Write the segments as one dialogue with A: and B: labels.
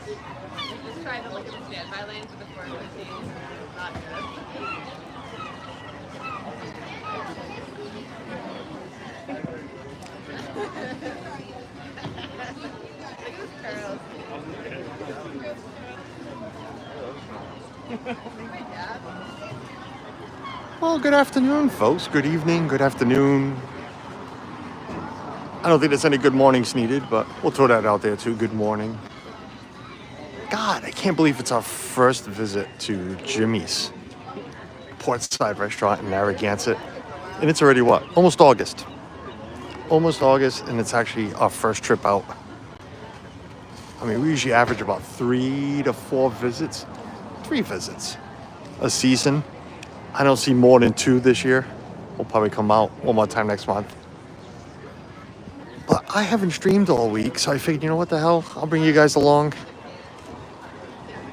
A: Just trying to look at the standby lanes with the 450. Not good. Look at those curls.
B: Well, good afternoon, folks. Good evening, good afternoon. I don't think there's any good mornings needed, but we'll throw that out there too. Good morning. God, I can't believe it's our first visit to Jimmy's Portside restaurant in Narragansett. And it's already what? Almost August. Almost August, and it's actually our first trip out. I mean, we usually average about 3 to 4 visits. 3 visits a season. I don't see more than 2 this year. We'll probably come out one more time next month. But I haven't streamed all week, so I figured, you know what the hell? I'll bring you guys along.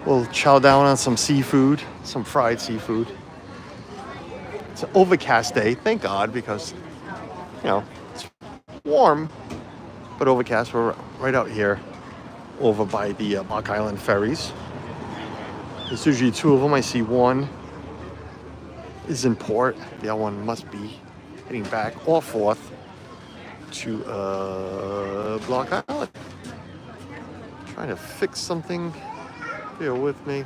B: We'll chow down on some seafood, some fried seafood. It's an overcast day, thank God, because, you know, it's warm, but overcast. We're right out here over by the Block Island ferries. There's usually 2 of them. I see one is in port. The other one must be heading back or forth to Block Island. Trying to fix something. Bear with me.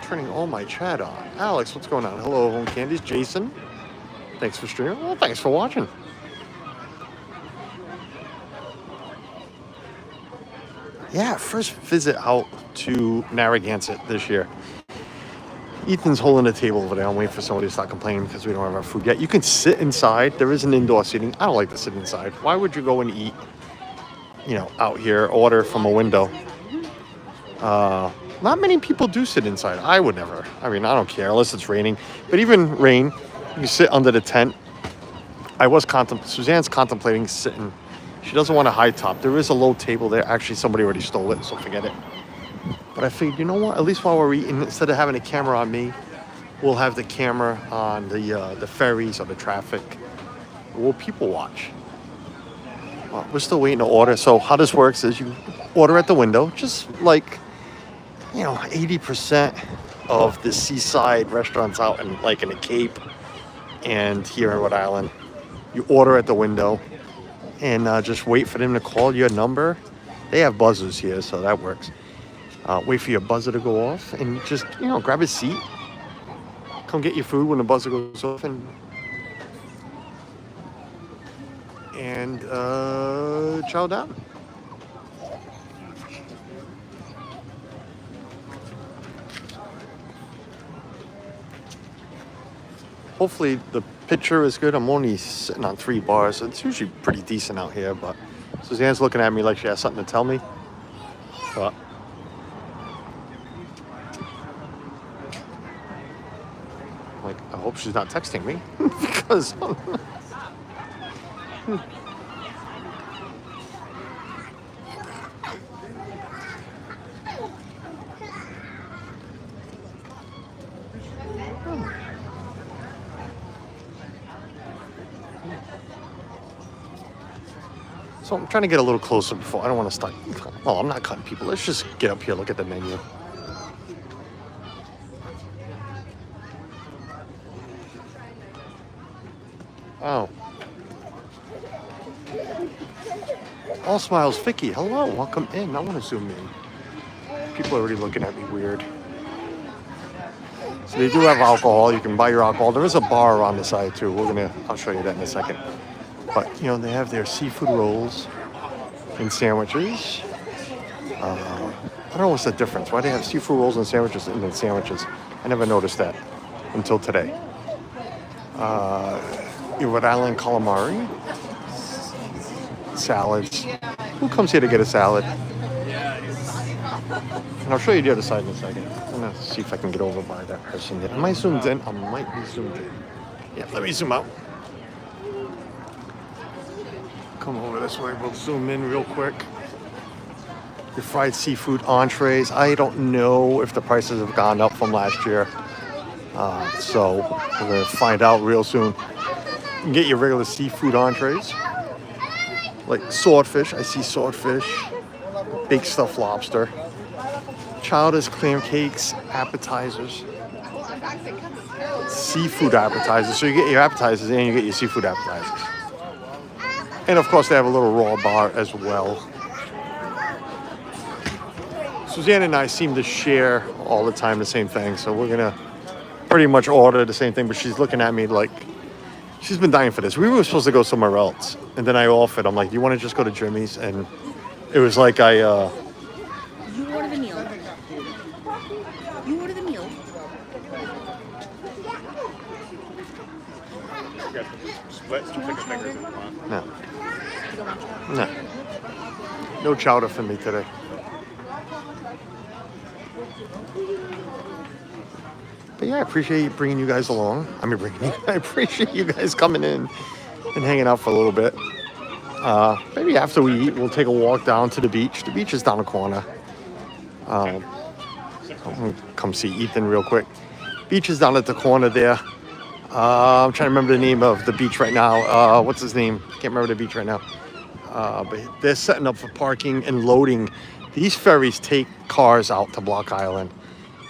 B: Turning all my chat on. Alex, what's going on? Hello, Home Candies. Jason, thanks for streaming. Well, thanks for watching. Yeah, first visit out to Narragansett this year. Ethan's holding the table over there. I'm waiting for somebody to start complaining because we don't have our food yet. You can sit inside. There is an indoor seating. I don't like to sit inside. Why would you go and eat, you know, out here, order from a window? Not many people do sit inside. I would never. I mean, I don't care unless it's raining. But even rain, you sit under the tent. Suzanne's contemplating sitting. She doesn't want a high top. There is a low table there. Actually, somebody already stole it, so forget it. But I figured, you know what? At least while we're eating, instead of having a camera on me, we'll have the camera on the ferries or the traffic. We'll people watch. Well, we're still waiting to order. So how this works is you order at the window, just like, you know, 80% of the seaside restaurants out in the Cape and here in Rhode Island. You order at the window and just wait for them to call your number. They have buzzers here, so that works. Wait for your buzzer to go off and just, you know, grab a seat. Come get your food when the buzzer goes off and chow down. Hopefully the picture is good. I'm only sitting on 3 bars. So it's usually pretty decent out here, but Suzanne's looking at me like she has something to tell me. But like, I hope she's not texting me because so I'm trying to get a little closer before. I don't want to start. Well, I'm not cutting people. Let's just get up here, look at the menu. Oh. All Smiles Vicky. Hello, welcome in. I want to zoom in. People are already looking at me weird. So they do have alcohol. You can buy your alcohol. There is a bar on the side too. I'll show you that in a second. But, you know, they have their seafood rolls and sandwiches. I don't know what's the difference. Why do they have seafood rolls and sandwiches and then sandwiches? I never noticed that until today. Your Rhode Island calamari. Salads. Who comes here to get a salad? And I'll show you the other side in a second. I'm going to see if I can get over by that person. Am I zoomed in? I might be zoomed in. Yeah, let me zoom out. Come over this way. We'll zoom in real quick. Your fried seafood entrees. I don't know if the prices have gone up from last year. So we're gonna find out real soon. You can get your regular seafood entrees, like swordfish. I see swordfish, baked stuffed lobster, chowders, clam cakes, appetizers, seafood appetizers. So you get your appetizers and you get your seafood appetizers. And of course they have a little raw bar as well. Suzanne and I seem to share all the time the same thing, so we're gonna pretty much order the same thing, but she's looking at me like she's been dying for this. We were supposed to go somewhere else, and then I offered. I'm like, "You want to just go to Jimmy's?" And it was like
C: You order the meal. You order the meal.
B: No. No. No chowder for me today. But yeah, I appreciate bringing you guys along. I appreciate you guys coming in and hanging out for a little bit. Maybe after we eat, we'll take a walk down to the beach. The beach is down the corner. I'm gonna come see Ethan real quick. Beach is down at the corner there. I'm trying to remember the name of the beach right now. What's his name? Can't remember the beach right now. But they're setting up for parking and loading. These ferries take cars out to Block Island.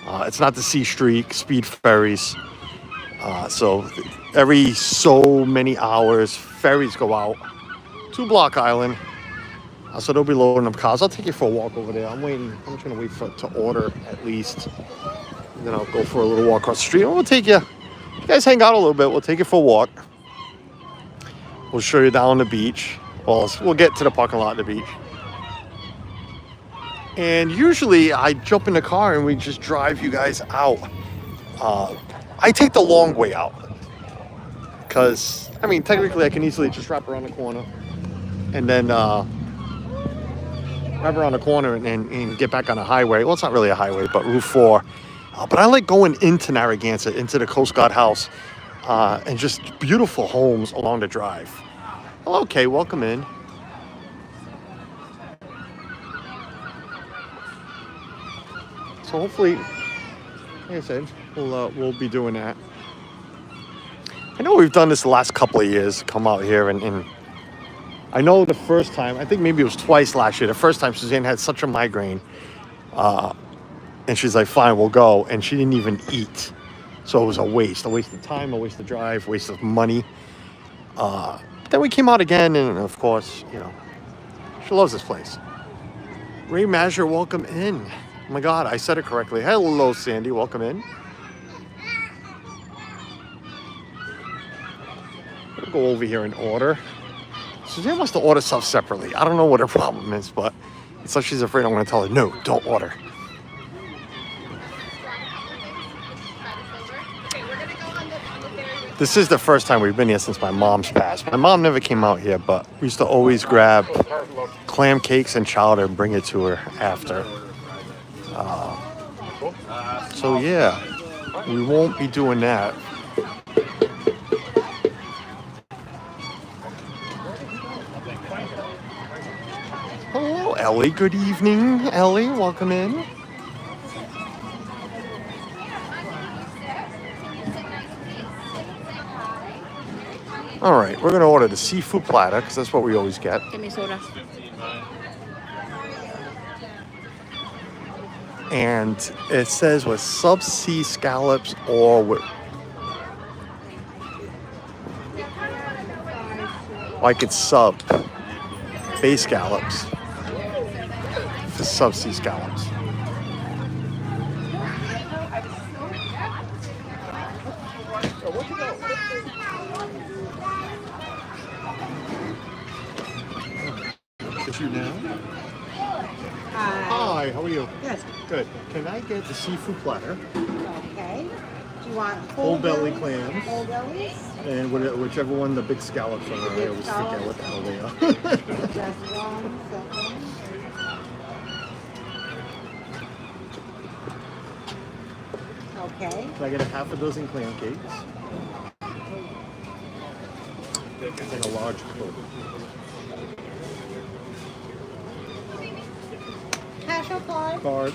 B: It's not the Sea Streak speed ferries. So every so many hours, ferries go out to Block Island. So they'll be loading up cars. I'll take you for a walk over there. I'm just gonna wait to order at least. And then I'll go for a little walk across the street. And we'll take you. You guys hang out a little bit. We'll take you for a walk. We'll show you down the beach. Well, we'll get to the parking lot at the beach. And usually I jump in the car and we just drive you guys out. I take the long way out. Because, I mean, technically I can easily just wrap around the corner. And then wrap around the corner and get back on the highway. Well, it's not really a highway, but Route 4. But I like going into Narragansett, into the Coast Guard House. And just beautiful homes along the drive. Well, okay, welcome in. So hopefully, like I said, we'll be doing that. I know we've done this the last couple of years, come out here and I know the first time, I think maybe it was twice last year. The first time Suzanne had such a migraine, and she's like, "Fine, we'll go," and she didn't even eat. So it was a waste of time, a waste of drive, waste of money. But then we came out again, and of course, you know, she loves this place. Ray Mazur, welcome in. Oh my God, I said it correctly. Hello, Sandy, welcome in. We'll go over here and order. Suzanne wants to order stuff separately. I don't know what her problem is, but it's like she's afraid I'm going to tell her, no, don't order. This is the first time we've been here since my mom's passed. My mom never came out here, but we used to always grab clam cakes and chowder and bring it to her after. So yeah, we won't be doing that. Hello, Ellie. Good evening, Ellie. Welcome in. All right, we're gonna order the seafood platter because that's what we always get.
C: Give me soda.
B: And it says with subsea scallops or with like it's sub bay scallops to subsea scallops. Is you now? Hi, how are you?
D: Yes.
B: Good. Can I get the seafood platter?
D: Okay. Do you want
B: Whole belly clams.
D: Whole bellies?
B: And whichever one the big scallops are. I always forget what the hell they are.
D: Just 1 second. Okay.
B: Can I get a half a dozen clam cakes? And a large Coke.
D: Cash or card?
B: Card.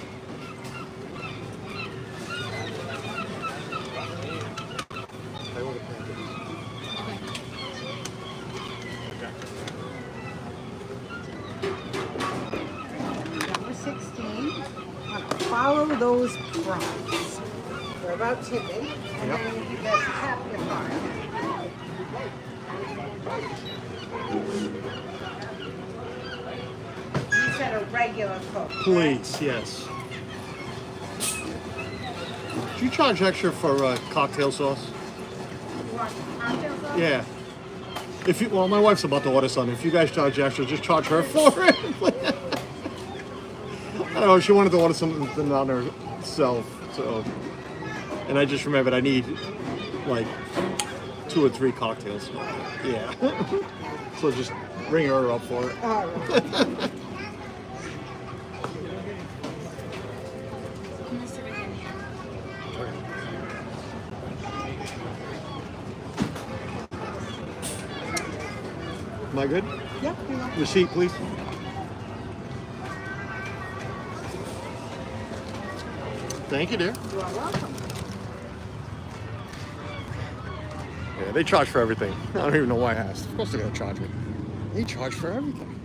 D: follow those prompts. We're about tipping, and then you just tap your card. You said a regular Coke.
B: Please, yes. Do you charge extra for cocktail sauce?
D: You want cocktail sauce?
B: Yeah. If you, well, my wife's about to order something. If you guys charge extra, just charge her for it. I don't know. She wanted to order something on herself, so. And I just remembered I need like 2 or 3 cocktails. Yeah. So just ring her up for it.
D: All right.
B: Am I good?
D: Yep, you're welcome.
B: Receipt, please. Thank you, dear.
D: You are welcome.
B: Yeah, they charge for everything. I don't even know why I asked. Of course they're gonna charge me. They charge for everything.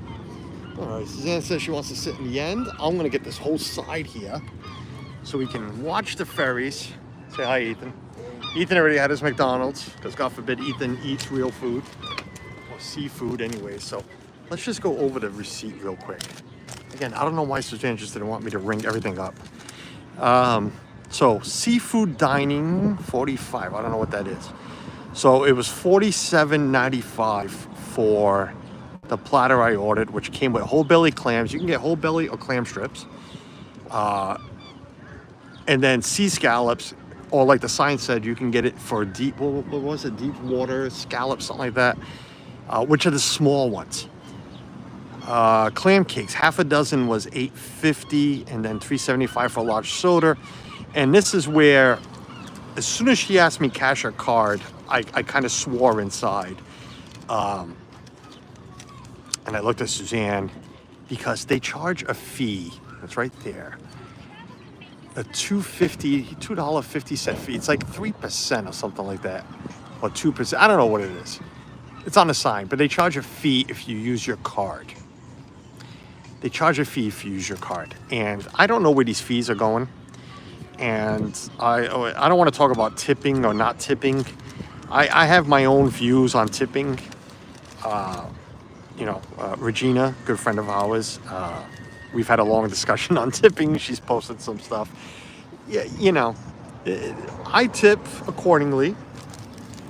B: All right, Suzanne says she wants to sit in the end. I'm gonna get this whole side here so we can watch the ferries. Say hi, Ethan. Ethan already had his McDonald's because God forbid Ethan eats real food or seafood anyway. So let's just go over the receipt real quick. Again, I don't know why Suzanne just didn't want me to ring everything up. So seafood dining 45. I don't know what that is. So it was $47.95 for the platter I ordered, which came with whole belly clams. You can get whole belly or clam strips. And then sea scallops, or like the sign said, you can get it for deep, what was it? Deep water scallops, something like that, which are the small ones. Clam cakes, half a dozen was $8.50 and then $3.75 for a large soda. And this is where, as soon as she asked me cash or card, I kind of swore inside. And I looked at Suzanne because they charge a fee. That's right there. A $2.50 fee. It's like 3% or something like that. Or 2%. I don't know what it is. It's on the sign, but they charge a fee if you use your card. They charge a fee if you use your card. And I don't know where these fees are going. And I don't want to talk about tipping or not tipping. I have my own views on tipping. Regina, good friend of ours, we've had a long discussion on tipping. She's posted some stuff. Yeah, I tip accordingly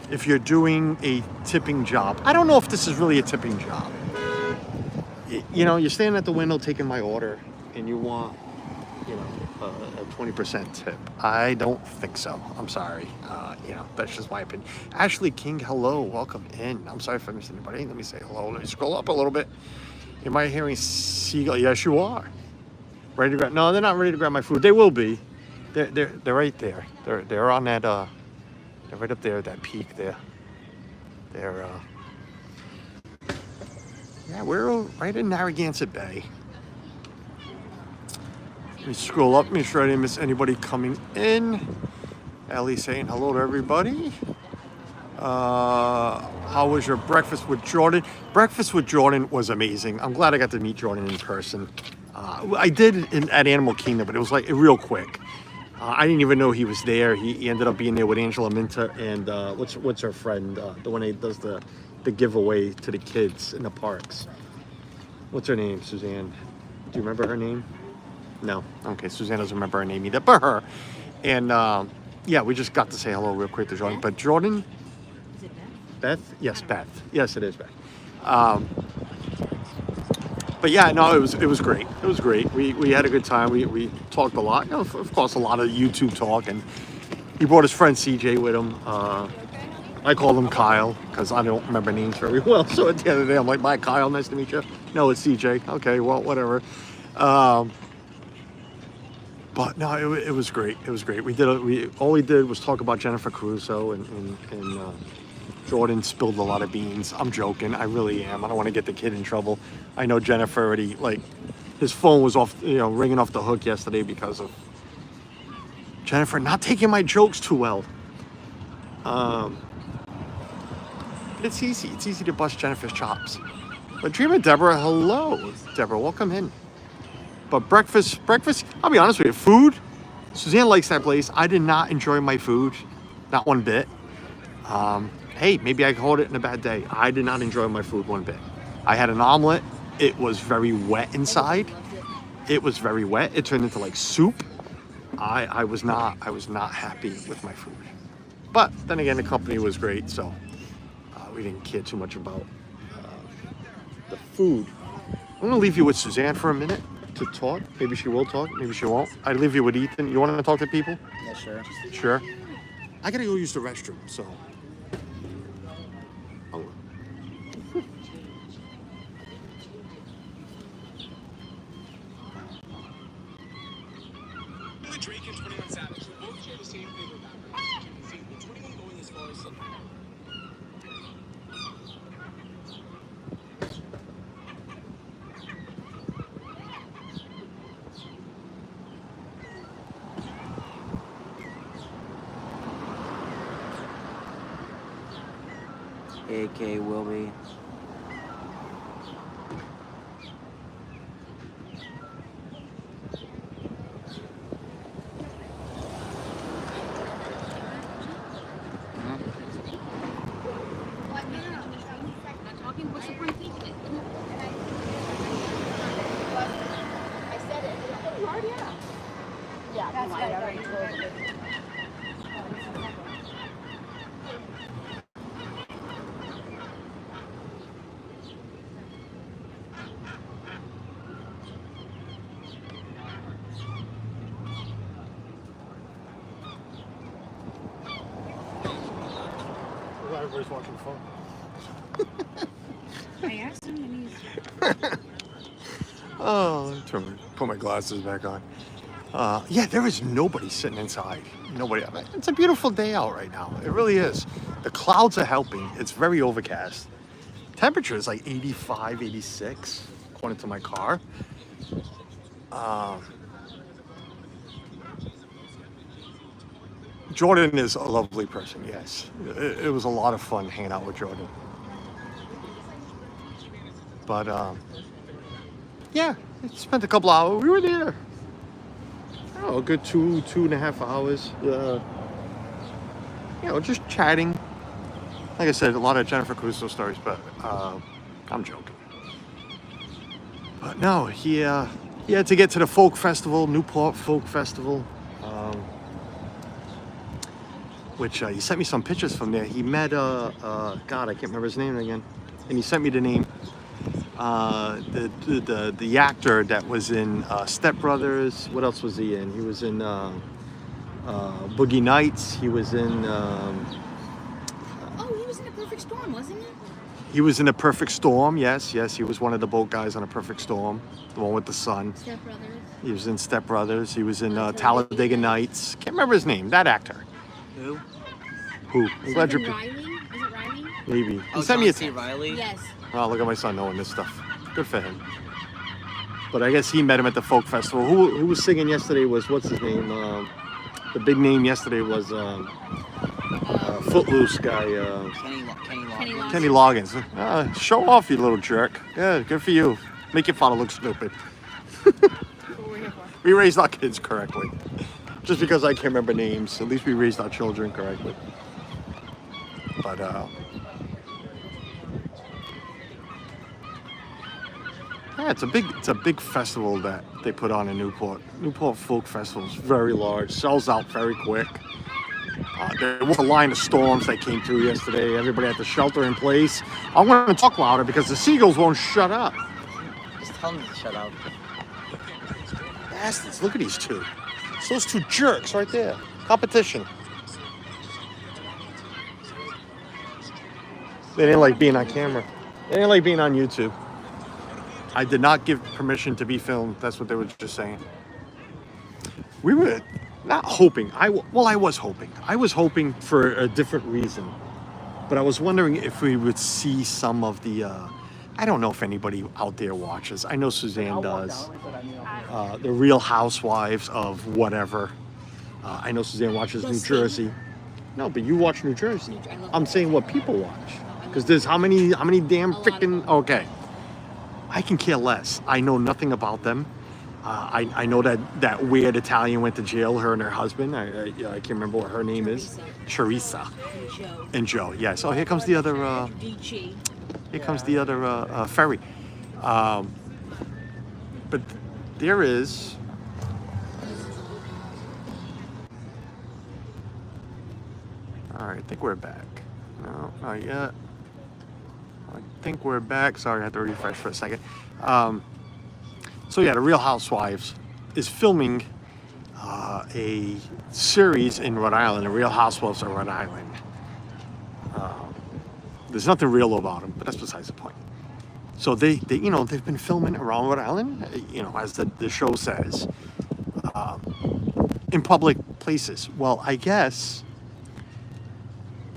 B: if you're doing a tipping job. I don't know if this is really a tipping job. You're standing at the window taking my order and you want, a 20% tip. I don't think so. I'm sorry. That's just my opinion. Ashley King, hello. Welcome in. I'm sorry if I missed anybody. Let me say hello. Let me scroll up a little bit. Am I hearing seagull? Yes, you are. Ready to grab? No, they're not ready to grab my food. They will be. They're right there. They're on that. They're right up there. That peak there. They're. Yeah, we're right in Narragansett Bay. Let me scroll up, make sure I didn't miss anybody coming in. Ellie saying hello to everybody. How was your breakfast with Jordan? Breakfast with Jordan was amazing. I'm glad I got to meet Jordan in person. I did at Animal Kingdom, but it was like real quick. I didn't even know he was there. He ended up being there with Angela Minta and what's her friend? The one that does the giveaway to the kids in the parks. What's her name, Suzanne? Do you remember her name? No. Okay, Suzanne doesn't remember her name either, but her. And we just got to say hello real quick to Jordan. But Jordan...
C: Is it
B: Beth? Yes, Beth. Yes, it is Beth. But yeah, no, it was great. It was great. We had a good time. We talked a lot. Of course, a lot of YouTube talk. And he brought his friend CJ with him. I called him Kyle because I don't remember names very well. So at the end of the day, I'm like, bye, Kyle. Nice to meet you. No, it's CJ. Okay, well, whatever. But no, it was great. It was great. All we did was talk about Jennifer Crusoe and Jordan spilled a lot of beans. I'm joking. I really am. I don't want to get the kid in trouble. I know Jennifer already, his phone was off, ringing off the hook yesterday because of Jennifer not taking my jokes too well. It's easy. It's easy to bust Jennifer's chops. But Dreamer Deborah, hello. Deborah, welcome in. But breakfast, I'll be honest with you, food Suzanne likes that place. I did not enjoy my food, not one bit. Hey, maybe I called it in a bad day. I did not enjoy my food one bit. I had an omelet. It was very wet inside. It was very wet. It turned into like soup. I was not happy with my food. But then again, the company was great, so we didn't care too much about the food. I'm gonna leave you with Suzanne for a minute to talk. Maybe she will talk, maybe she won't. I'd leave you with Ethan. You want to talk to people?
E: Yeah, sure.
B: Sure. I gotta go use the restroom, so.
F: Drake and 21 Savage both share the same favorite rapper. See, with 21 going as far as
E: AK will be.
B: Everybody's watching the phone.
C: I asked him and he's...
B: Oh, let me put my glasses back on. Yeah, there is nobody sitting inside. Nobody. It's a beautiful day out right now. It really is. The clouds are helping. It's very overcast. Temperature is like 85, 86, according to my car. Jordan is a lovely person, yes. It was a lot of fun hanging out with Jordan. But, yeah, spent a couple hours. We were there. Oh, a good two and a half hours. You know, just chatting. Like I said, a lot of Jennifer Crusoe stories, but I'm joking. But no, he had to get to the folk festival, Newport Folk Festival. Which he sent me some pictures from there. He met God, I can't remember his name again, and he sent me the name. The actor that was in Step Brothers. What else was he in? He was in Boogie Nights. He was in.
C: Oh, he was in A Perfect Storm, wasn't he?
B: He was in A Perfect Storm. Yes, he was one of the boat guys on A Perfect Storm, the one with the sun.
C: Step Brothers.
B: He was in Step Brothers. He was in Talladega Nights. Can't remember his name. That actor.
E: Who?
B: Who? I'm glad
C: Stephen
B: you're.
C: Riley? Is it Riley?
B: Maybe.
E: Oh,
B: He sent me a.
E: John C. Riley?
C: Yes.
B: Oh, look at my son knowing this stuff. Good for him. But I guess he met him at the folk festival. Who was singing yesterday was, what's his name? The big name yesterday was Footloose guy.
E: Kenny Loggins.
B: Kenny Loggins. Show off, you little jerk. Yeah, good for you. Make your father look stupid. We raised our kids correctly. Just because I can't remember names, at least we raised our children correctly. But yeah, it's a big festival that they put on in Newport. Newport Folk Festival is very large, sells out very quick. There was a line of storms that came through yesterday. Everybody had to shelter in place. I'm going to talk louder because the seagulls won't shut up.
E: Just tell them to shut up.
B: Bastards, look at these two. It's those two jerks right there. Competition. They didn't like being on camera. They didn't like being on YouTube. I did not give permission to be filmed. That's what they were just saying. We were not hoping. I was hoping. I was hoping for a different reason. But I was wondering if we would see some of the... I don't know if anybody out there watches. I know Suzanne does. The Real Housewives of whatever. I know Suzanne watches New Jersey. No, but you watch New Jersey. I'm saying what people watch. Because there's how many damn freaking... Okay. I can care less. I know nothing about them. I know that weird Italian went to jail, her and her husband. I can't remember what her name is. Teresa. And Joe, yes. Oh, here comes the other, ferry. But there is... All right, I think we're back. No, not yet. I think we're back. Sorry, I had to refresh for a second. So yeah, the Real Housewives is filming a series in Rhode Island, the Real Housewives of Rhode Island. There's nothing real about them, but that's besides the point. So they they've been filming around Rhode Island, as the show says, in public places. Well, I guess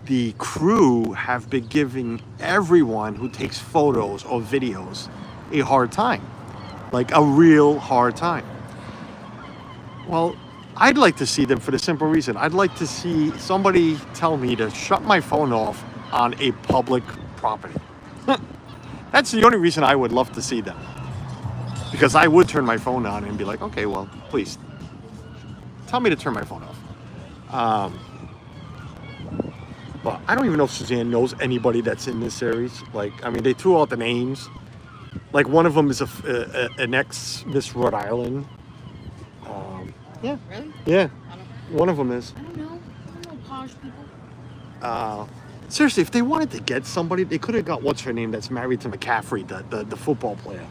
B: the crew have been giving everyone who takes photos or videos a hard time, like a real hard time. Well, I'd like to see them for the simple reason. I'd like to see somebody tell me to shut my phone off on a public property. That's the only reason I would love to see them. Because I would turn my phone on and be like, okay, well, please, tell me to turn my phone off. But I don't even know if Suzanne knows anybody that's in this series. Like, I mean, they threw out the names. Like, one of them is an ex-Miss Rhode Island. Yeah.
C: Really?
B: Yeah. One of them is.
C: I don't know posh people.
B: Seriously, if they wanted to get somebody, they could have got, what's her name, that's married to McCaffrey, the football player.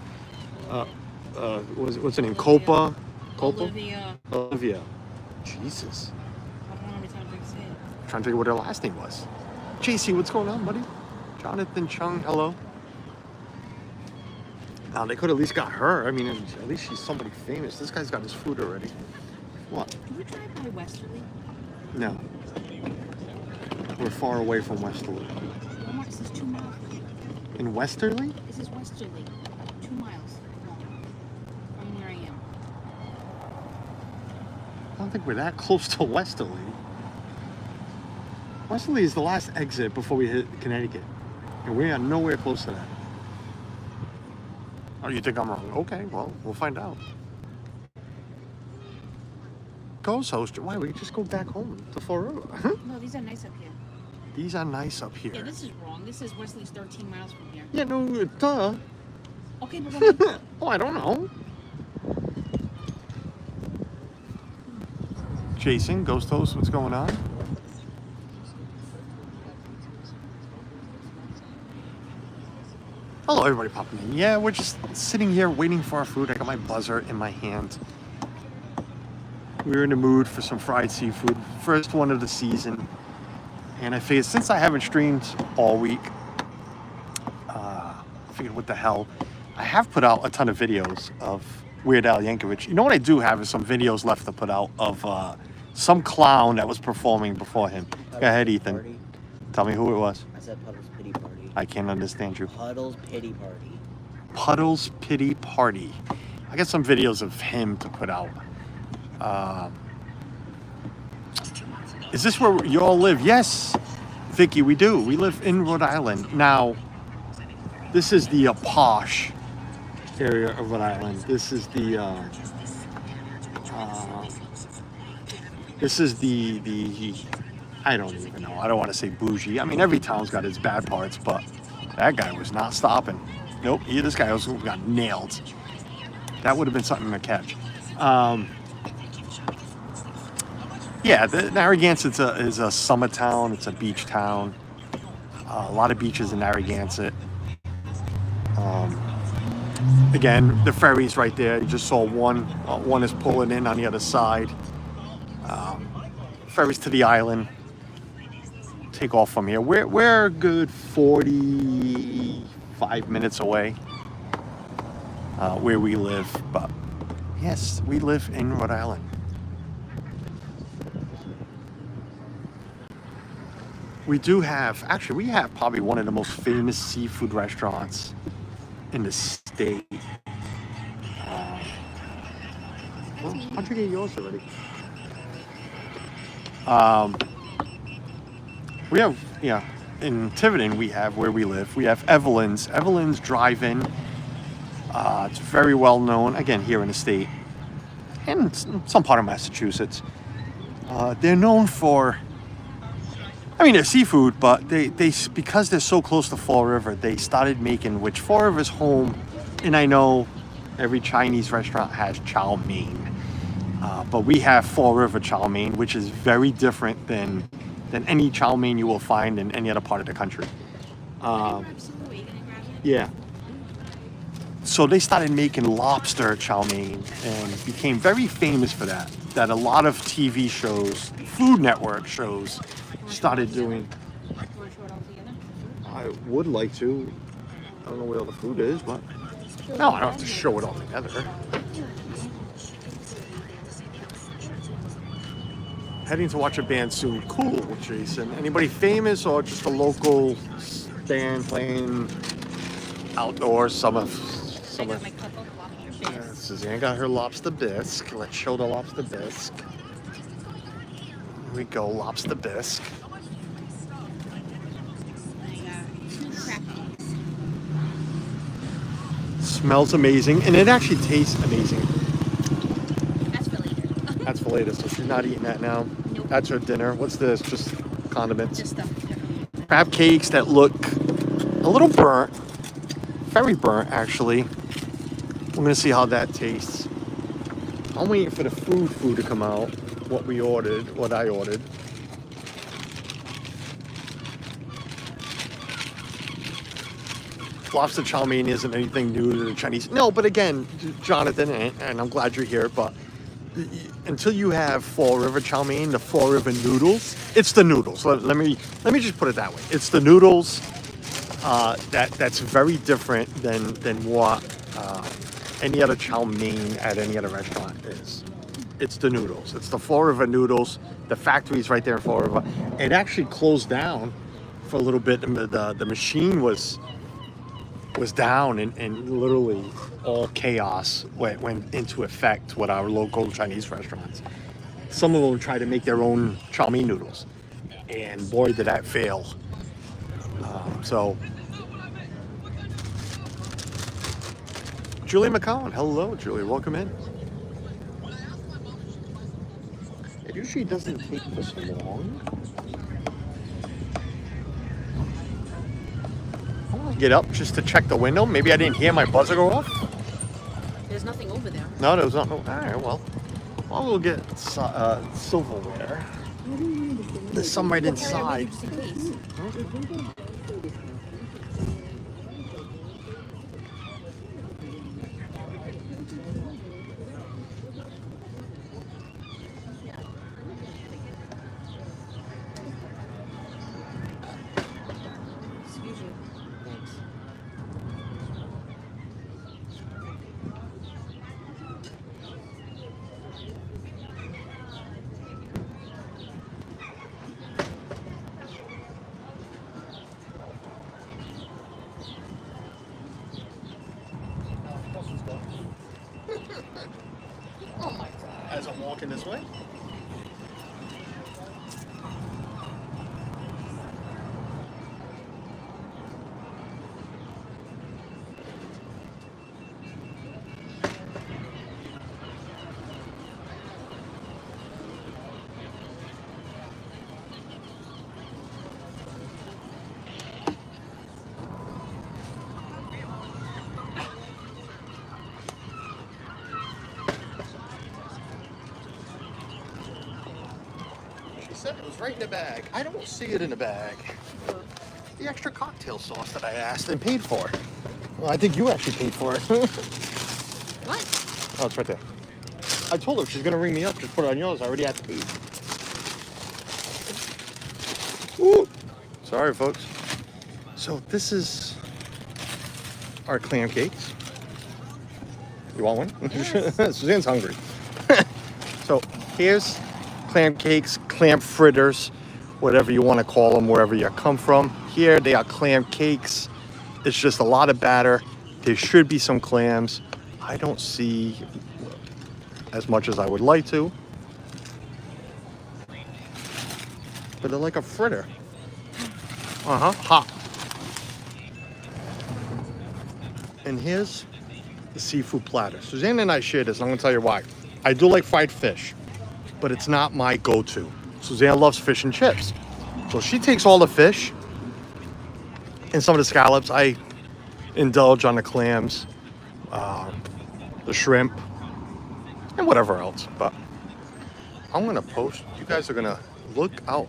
B: What's her name? Copa? Olivia. Jesus.
C: I don't know how many times I can say it.
B: I'm trying to think of what her last name was. JC, what's going on, buddy? Jonathan Chung, hello. Now, they could have at least got her. I mean, at least she's somebody famous. This guy's got his food already. What?
C: Did we drive by Westerly?
B: No. We're far away from Westerly.
C: Walmart says 2 miles.
B: In Westerly?
C: This is Westerly. 2 miles from where I am.
B: I don't think we're that close to Westerly. Westerly is the last exit before we hit Connecticut. And we are nowhere close to that. Oh, you think I'm wrong? Okay, well, we'll find out. Ghost host, why? We just go back home to Fall River.
C: No, these are nice up here.
B: These are nice up here.
C: Yeah, this is wrong. This is Westerly's 13 miles from here.
B: Yeah, no, duh.
C: Okay, but what
B: Oh, I don't know. Jason, Ghost host, what's going on? Hello, everybody popping in. Yeah, we're just sitting here waiting for our food. I got my buzzer in my hand. We're in the mood for some fried seafood. First one of the season. And I figured since I haven't streamed all week, I figured what the hell. I have put out a ton of videos of Weird Al Yankovic. You know what I do have is some videos left to put out of some clown that was performing before him. Go ahead, Ethan.
E: Party.
B: Tell me who it was.
E: I said Puddles Pity Party.
B: I can't understand you.
E: Puddles Pity Party.
B: Puddles Pity Party. I got some videos of him to put out. Is this where you all live? Yes, Vicky, we do. We live in Rhode Island. Now, this is the posh area of Rhode Island. This is the I don't even know. I don't want to say bougie. I mean, every town's got its bad parts, but that guy was not stopping. Nope, this guy got nailed. That would have been something to catch. Yeah, the Narragansett is a summer town. It's a beach town. A lot of beaches in Narragansett. Again, the ferry's right there. You just saw one. One is pulling in on the other side. Ferries to the island. Take off from here. We're a good 45 minutes away where we live. But yes, we live in Rhode Island. We do have, actually, we have probably one of the most famous seafood restaurants in the state. Well, how'd you get yours already? We have, yeah, in Tiverton, we have where we live. We have Evelyn's Drive-In. It's very well known, again, here in the state. and some part of Massachusetts. They're known for, I mean, they're seafood, but they because they're so close to Fall River, they started making, which Fall River's home, and I know every Chinese restaurant has chow mein, but we have Fall River chow mein, which is very different than any chow mein you will find in any other part of the country. Yeah. So they started making lobster chow mein and became very famous for that. That a lot of TV shows, Food Network shows, started doing. I would like to. I don't know where all the food is, but no, I don't have to show it all together. Heading to watch a band soon. Cool, Jason. Anybody famous or just a local band playing outdoors? Some of.
C: I got my cup of lobster
B: Yeah, Suzanne got her lobster bisque. Let's show the lobster bisque. Here we go, lobster bisque.
C: I got 2 crack eggs.
B: Smells amazing, and it actually tastes amazing.
C: That's for later.
B: That's for later, so she's not eating that now.
C: Nope.
B: That's her dinner. What's this? Just condiments.
C: Just stuff.
B: Crab cakes that look a little burnt. Very burnt, actually. I'm gonna see how that tastes. I'm waiting for the food to come out. What we ordered, what I ordered. Lobster chow mein isn't anything new to the Chinese. No, but again, Jonathan, and I'm glad you're here, but until you have Fall River chow mein, the Fall River noodles, it's the noodles. Let me just put it that way. It's the noodles that's very different than what any other chow mein at any other restaurant is. It's the noodles. It's the Fall River noodles. The factory's right there in Fall River. It actually closed down for a little bit. The machine was down, and literally all chaos went into effect with our local Chinese restaurants. Some of them tried to make their own chow mein noodles, and boy, did that fail. So, Julie McCowan, hello, Julie, welcome in. It usually doesn't take this long. Get up just to check the window. Maybe I didn't hear my buzzer go off.
C: There's nothing over there.
B: No, there was not. All right, well, we'll get silverware. There's some right inside.
C: Just in case. Excuse you.
B: Oh my God! As I'm walking this way. Said it was right in the bag. I don't see it in the bag. The extra cocktail sauce that I asked and paid for. Well, I think you actually paid for it.
C: What?
B: Oh, it's right there. I told her she's gonna ring me up. Just put it on yours. I already had to pay. Ooh. Sorry, folks. So this is our clam cakes. You want one?
C: Yes.
B: Suzanne's hungry. So here's clam cakes, clam fritters, whatever you want to call them, wherever you come from. Here they are clam cakes. It's just a lot of batter. There should be some clams. I don't see as much as I would like to. But they're like a fritter. Hot. And here's the seafood platter. Suzanne and I shared this, and I'm gonna tell you why. I do like fried fish, but it's not my go-to. Suzanne loves fish and chips. So she takes all the fish and some of the scallops. I indulge on the clams, the shrimp, and whatever else. But I'm gonna post. You guys are gonna look out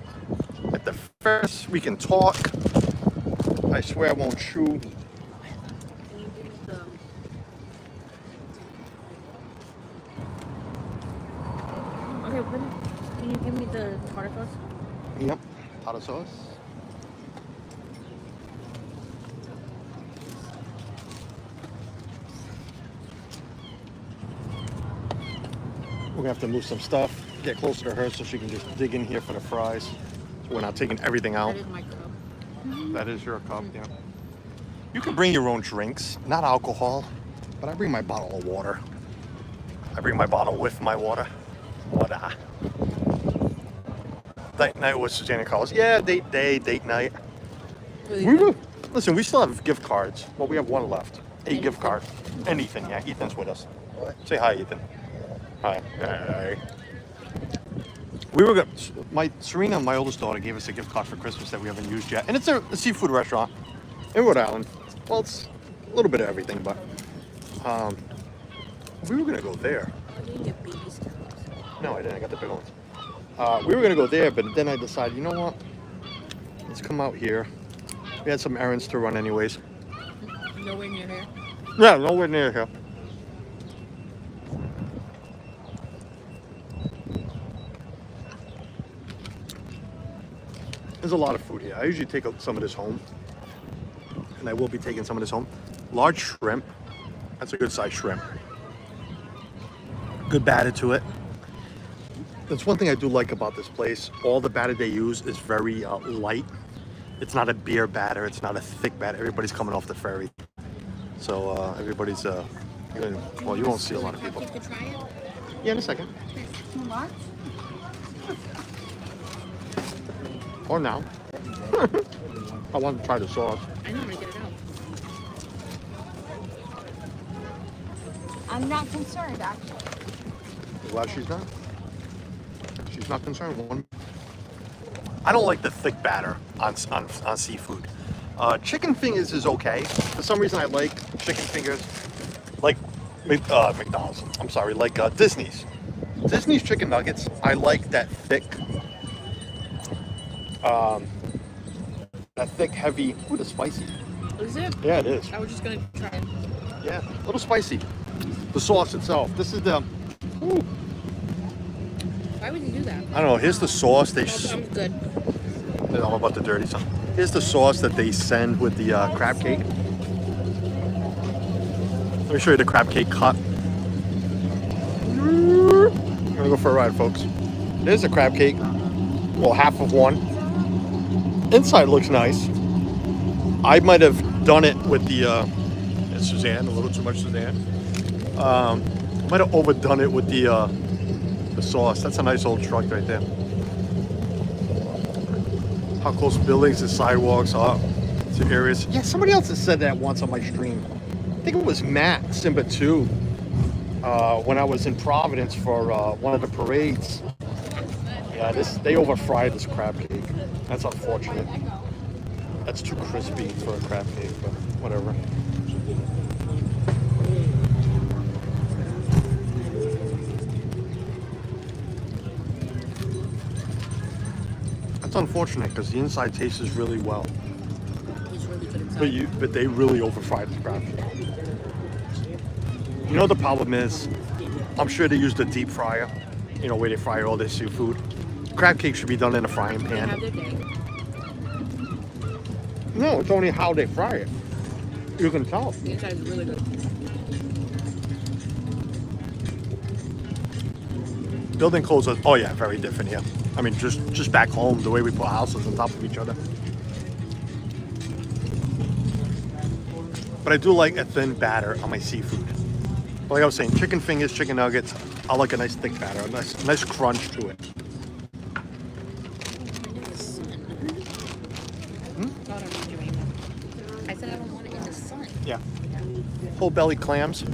B: at the first. We can talk. I swear I won't chew.
C: Can you give me the... Okay, can you give me the tartar sauce?
B: Yep. Tartar sauce. We're gonna have to move some stuff, get closer to her so she can just dig in here for the fries. So we're not taking everything out.
C: That is my cup.
B: That is your cup, yeah. You can bring your own drinks, not alcohol, but I bring my bottle of water. I bring my bottle with my water. Water. Date night with Suzanne and Carlos. Yeah, date day, date night. Listen, we still have gift cards. Well, we have one left. A gift card. And Ethan, yeah, Ethan's with us. Say hi, Ethan. Hi. Hi. We were gonna, Serena, my oldest daughter, gave us a gift card for Christmas that we haven't used yet. And it's a seafood restaurant in Rhode Island. Well, it's a little bit of everything, but we were gonna go there.
C: I didn't get baby steps.
B: No, I didn't. I got the big ones. We were gonna go there, but then I decided, you know what? Let's come out here. We had some errands to run anyways.
C: Nowhere near here.
B: Yeah, nowhere near here. There's a lot of food here. I usually take some of this home. And I will be taking some of this home. Large shrimp. That's a good sized shrimp. Good batter to it. That's one thing I do like about this place. All the batter they use is very light. It's not a beer batter. It's not a thick batter. Everybody's coming off the ferry. So everybody's, well, you won't see a lot of people.
C: You could try it.
B: Yeah, in a second.
D: Too much?
B: Or now. I want to try the sauce.
C: I know, I'm gonna get it out.
D: I'm not concerned, actually.
B: Glad she's not. She's not concerned. I don't like the thick batter on seafood. Chicken fingers is okay. For some reason, I like chicken fingers, like McDonald's. I'm sorry, like Disney's. Disney's chicken nuggets. I like that thick, heavy. Ooh, it's spicy.
C: Is it?
B: Yeah, it is.
C: I was just gonna try it.
B: Yeah, a little spicy. The sauce itself. This is the. Ooh.
C: Why would you do that?
B: I don't know. Here's the sauce. They.
C: I'm good.
B: I don't know about the dirty stuff. Here's the sauce that they send with the crab cake. Let me show you the crab cake cut. I'm gonna go for a ride, folks. There's a crab cake. Well, half of one. Inside looks nice. I might have done it with the and Suzanne, a little too much Suzanne. Might have overdone it with the sauce. That's a nice old truck right there. How close buildings and sidewalks are to areas. Yeah, somebody else has said that once on my stream. I think it was Matt Simba 2 when I was in Providence for one of the parades. Yeah, they overfried this crab cake. That's unfortunate. That's too crispy for a crab cake, but whatever. That's unfortunate because the inside tastes really well.
C: He's really good inside.
B: But they really overfried the crab cake. You know the problem is, I'm sure they used a deep fryer, you know, where they fry all their seafood. Crab cake should be done in a frying
C: They have
B: pan.
C: their day.
B: No, it's only how they fry it. You can tell.
C: The inside is really good.
B: Building codes are, oh yeah, very different here. I mean, just back home, the way we put houses on top of each other. But I do like a thin batter on my seafood. Like I was saying, chicken fingers, chicken nuggets, I like a nice thick batter, a nice crunch to it.
C: Oh, I don't need you anymore. I said I don't want it in the sun.
B: Yeah. Whole belly clams.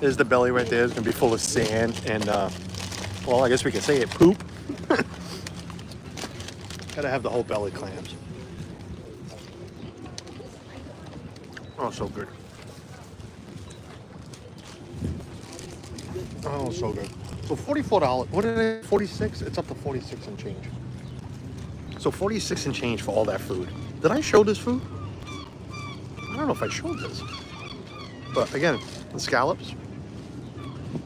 B: There's the belly right there. It's gonna be full of sand and Well, I guess we can say it. Poop. Gotta have the whole belly clams. Oh, so good. Oh, so good. So $44. What did I? 46. It's up to 46 and change. So 46 and change for all that food. Did I show this food? I don't know if I showed this. But again, the scallops.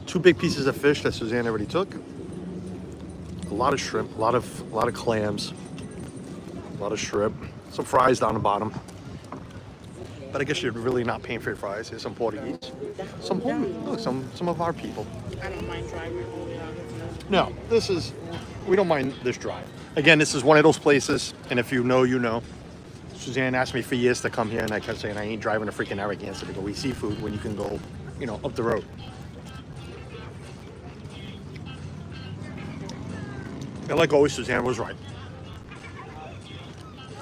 B: 2 big pieces of fish that Suzanne already took. A lot of shrimp, a lot of clams, a lot of shrimp. Some fries down the bottom. But I guess you're really not paying for your fries. Here's some Portuguese. Some home, look, some of our people.
C: I don't mind driving all the
B: No, we don't mind this drive. Again, this is one of those places, and if you know, you know. Suzanne asked me for years to come here, and I kept saying I ain't driving to freaking Narragansett to go eat seafood when you can go, you know, up the road. And like always, Suzanne was right.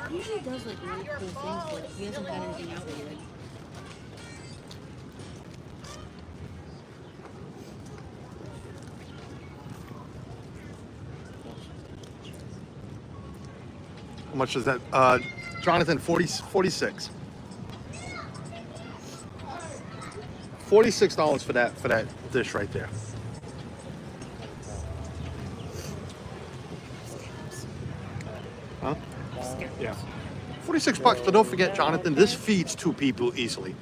C: He usually does like really cool things, but he hasn't had anything out lately.
B: How much is that? Jonathan, 46. $46 for that dish right there. Huh? Yeah. 46 bucks, but don't forget, Jonathan, this feeds 2 people easily.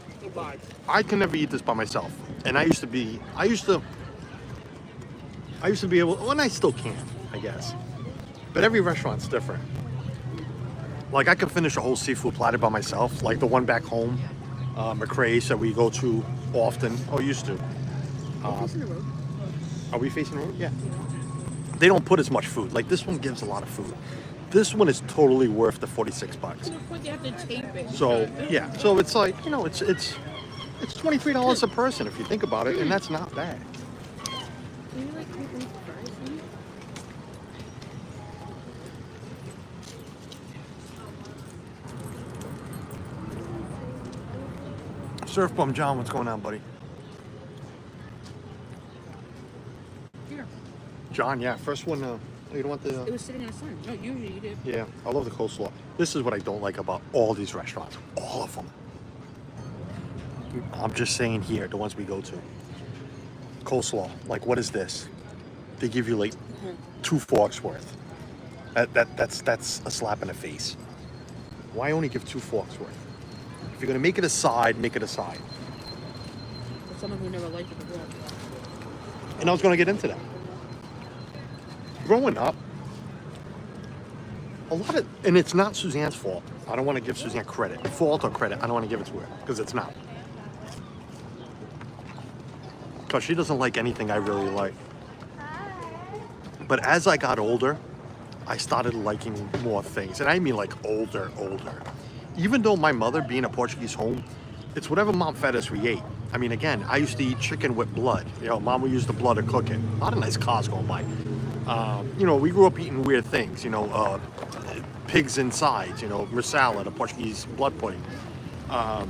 B: I can never eat this by myself. And I used to be able, and I still can, I guess. But every restaurant's different. Like I could finish a whole seafood platter by myself, like the one back home, McCrae's that we go to often, or used to.
C: Facing the road.
B: Are we facing the road? Yeah. They don't put as much food. Like this one gives a lot of food. This one is totally worth the 46 bucks.
C: You have to tape it.
B: So yeah, so it's like, you know, it's $23 a person if you think about it, and that's not bad.
C: Do you like creeping fries?
B: Surf Bum John, what's going on, buddy?
C: Here.
B: John, yeah, first one. You don't want the.
C: It was sitting in the sun. No, usually you did.
B: Yeah, I love the coleslaw. This is what I don't like about all these restaurants. All of them. I'm just saying here, the ones we go to. Coleslaw. Like, what is this? They give you like 2 forks worth. That's a slap in the face. Why only give 2 forks worth? If you're gonna make it a side, make it a side.
C: For someone who never liked it before.
B: And I was gonna get into that. Growing up, and it's not Suzanne's fault. I don't want to give Suzanne credit. Fault or credit, I don't want to give it to her, because it's not. Because she doesn't like anything I really like. But as I got older, I started liking more things. And I mean like older. Even though my mother, being a Portuguese home, it's whatever mom fed us we ate. I mean, again, I used to eat chicken with blood. You know, mom would use the blood to cook it. A lot of nice cars going by. You know, we grew up eating weird things, you know, pigs inside, you know, marsala, the Portuguese blood pudding. But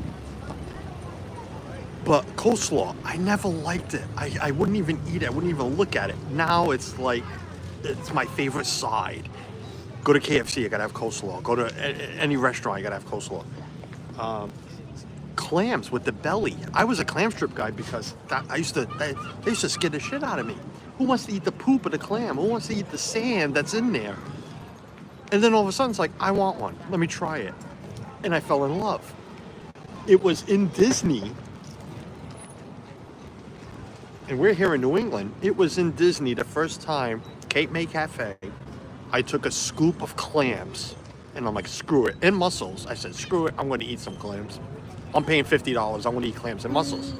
B: coleslaw, I never liked it. I wouldn't even eat it. I wouldn't even look at it. Now it's like, it's my favorite side. Go to KFC, you gotta have coleslaw. Go to any restaurant, you gotta have coleslaw. Clams with the belly. I was a clam strip guy because they used to scare the shit out of me. Who wants to eat the poop of the clam? Who wants to eat the sand that's in there? And then all of a sudden it's like, I want one. Let me try it. And I fell in love. It was in Disney. And we're here in New England. It was in Disney the first time, Cape May Cafe, I took a scoop of clams. And I'm like, screw it. And mussels. I said, screw it. I'm going to eat some clams. I'm paying $50. I'm going to eat clams and mussels.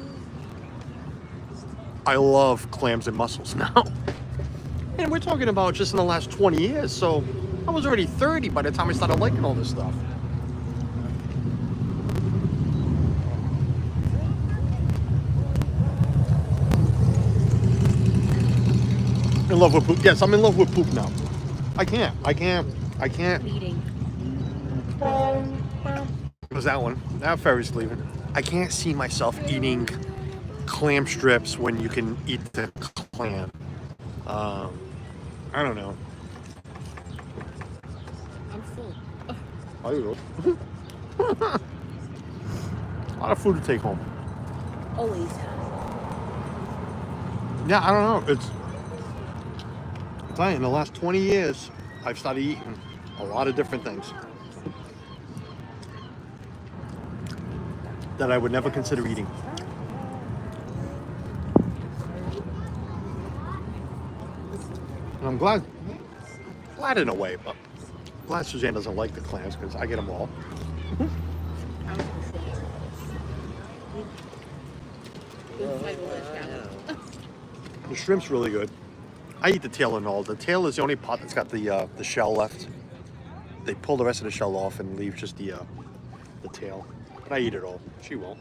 B: I love clams and mussels now. And we're talking about just in the last 20 years. So I was already 30 by the time I started liking all this stuff. In love with poop. Yes, I'm in love with poop now. I can't.
C: Eating.
B: It was that one. That ferry's leaving. I can't see myself eating clam strips when you can eat the clam. I don't know.
C: I'm full.
B: Oh, you go. A lot of food to take home.
C: Always.
B: Yeah, I don't know. I'm telling you, in the last 20 years, I've started eating a lot of different things that I would never consider eating. And I'm glad in a way, but glad Suzanne doesn't like the clams because I get them all. The shrimp's really good. I eat the tail and all. The tail is the only part that's got the shell left. They pull the rest of the shell off and leave just the tail. But I eat it all. She won't.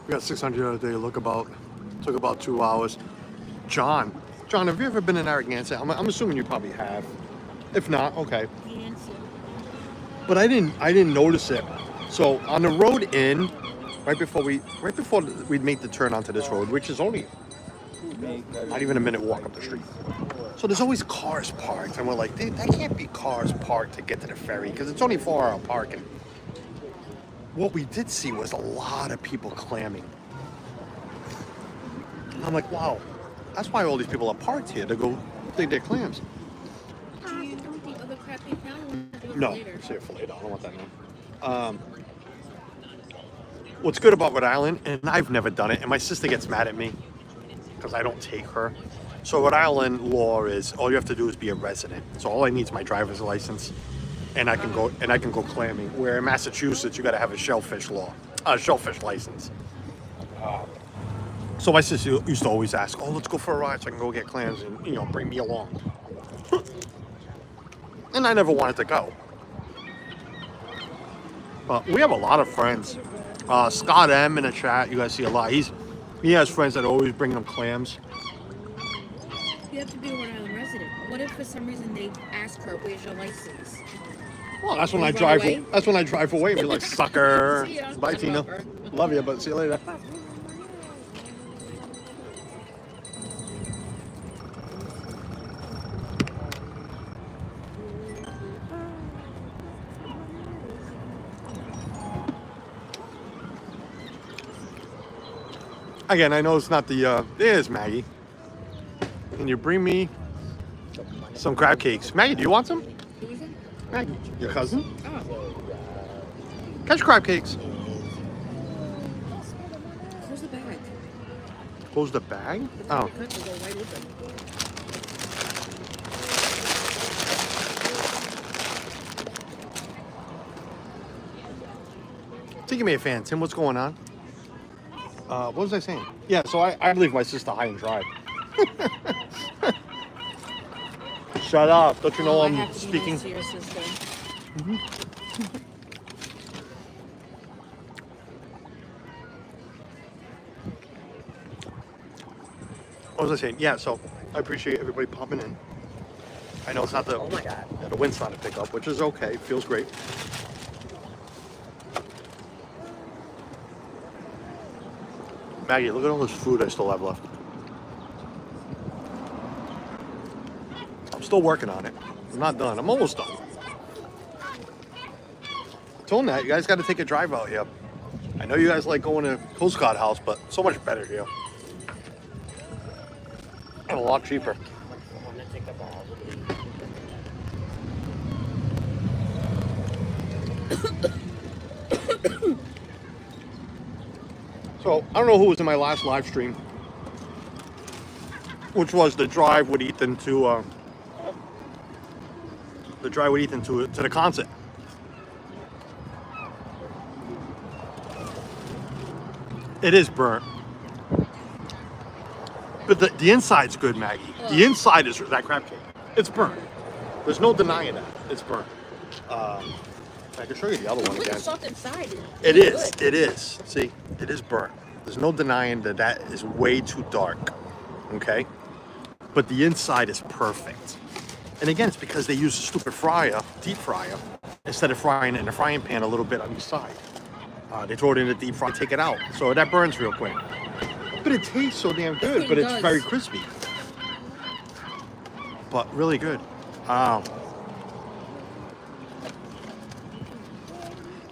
B: We got 600 the other day. Took about 2 hours. John, have you ever been in Narragansett? I'm assuming you probably have. If not, okay. But I didn't notice it. So on the road in, right before we'd make the turn onto this road, which is only not even a minute walk up the street. So there's always cars parked, and we're like, there can't be cars parked to get to the ferry because it's only 4-hour parking. What we did see was a lot of people clamming. I'm like, wow, that's why all these people are parked here to go dig their clams.
C: Do you want the other crab cake now? Or want to do it
B: No,
C: later?
B: save it for later. I don't want that now. What's good about Rhode Island, and I've never done it, and my sister gets mad at me because I don't take her. So Rhode Island law is all you have to do is be a resident. So all I need is my driver's license, and I can go clamming. Where in Massachusetts, you got to have a shellfish license. So my sister used to always ask, "Oh, let's go for a ride so I can go get clams and bring me along." And I never wanted to go. But we have a lot of friends. Scott M in the chat, you guys see a lot. He has friends that always bring him clams.
C: You have to be a Rhode Island resident. What if for some reason they ask her, "Where's your license?"
B: Well, that's when I
C: Run
B: drive.
C: away?
B: That's when I drive away and be like, "Sucker,
C: See ya.
B: bye,
C: I
B: Tina,
C: love her.
B: love you, but see you later." Again, I know it's not the. There's Maggie. Can you bring me some crab cakes? Maggie, do you want some?
C: Who is it?
B: Maggie, your cousin?
C: Oh,
B: Catch crab cakes.
C: close the bag.
B: Close the bag? Oh.
C: The cuts will go right open.
B: So give me a fan, Tim. What's going on? What was I saying? Yeah, so I leave my sister high and dry. Shut up. Don't you know
C: I
B: I'm
C: have to be
B: speaking?
C: nice to your sister.
B: What was I saying? Yeah, so I appreciate everybody popping in. I know it's not the, the wind's not to pick up, which is okay. Feels great. Maggie, look at all this food I still have left. I'm still working on it. I'm not done. I'm almost done. I told them that. You guys got to take a drive out here. I know you guys like going to Coast Guard House, but so much better here. And a lot cheaper. So, I don't know who was in my last live stream, which was the drive with Ethan to the concert. It is burnt. But the inside's good, Maggie. The inside is that crab cake. It's burnt. There's no denying that. It's burnt. I can show you the other one
C: Look
B: again.
C: at soft inside.
B: It is.
C: Good.
B: It is. See, it is burnt. There's no denying that is way too dark. Okay? But the inside is perfect. And again, it's because they use a stupid deep fryer, instead of frying it in a frying pan a little bit on each side. They throw it in the deep fry, take it out. So that burns real quick. But it tastes so damn good,
C: It
B: but it's
C: does.
B: very crispy. But really good. The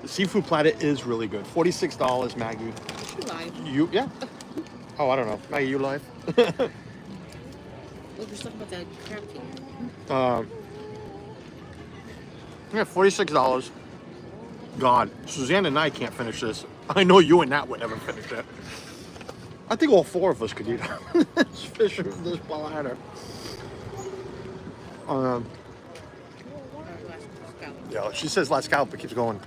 B: seafood platter is really good. $46, Maggie.
C: You lied.
B: You, yeah. Oh, I don't know. Maggie, you live?
C: Look, there's stuff about that crab cake.
B: Yeah, $46. God, Suzanne and I can't finish this. I know you and Nat would never finish it. I think all four of us could eat this fish in this platter. Yeah, she says last scallop, but keeps going.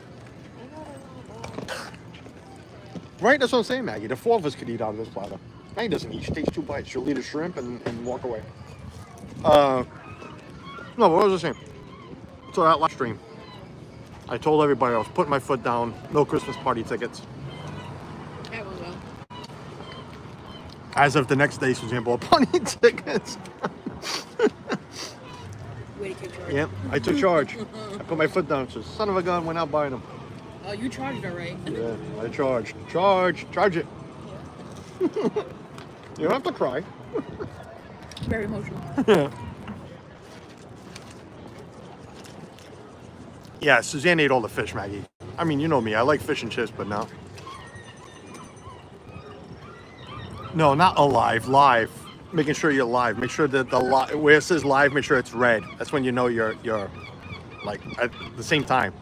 B: Right, that's what I'm saying, Maggie. The four of us could eat out of this platter. Maggie doesn't eat. She takes 2 bites. She'll eat a shrimp and walk away. No, but what was I saying? So that last stream, I told everybody I was putting my foot down. No Christmas party tickets.
C: That went well.
B: As of the next day, Suzanne bought party tickets.
C: Way to take charge.
B: Yep, I took charge. I put my foot down. So son of a gun, went out buying them.
C: Oh, you charged alright.
B: Yeah, I charged. Charge it. You don't have to cry.
C: Very emotional.
B: Yeah, Suzanne ate all the fish, Maggie. I mean, you know me. I like fish and chips, but no. No, not alive. Live. Making sure you're live. Make sure that where it says live, make sure it's red. That's when you know you're like at the same time.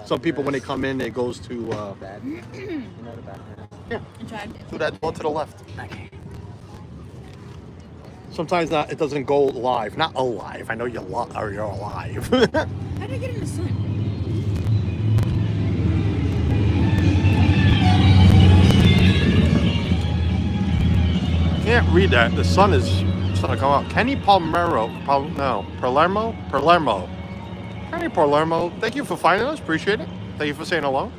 B: Some people when they come in, it goes to
E: Bad. You know the bad.
B: yeah,
C: Inside.
B: to that door to the left. Sometimes it doesn't go live. Not alive. I know you're alive.
C: How did I get in the sun?
B: Can't read that. The sun is starting to come out. Kenny Palermo. Kenny Palermo. Thank you for finding us. Appreciate it. Thank you for saying hello.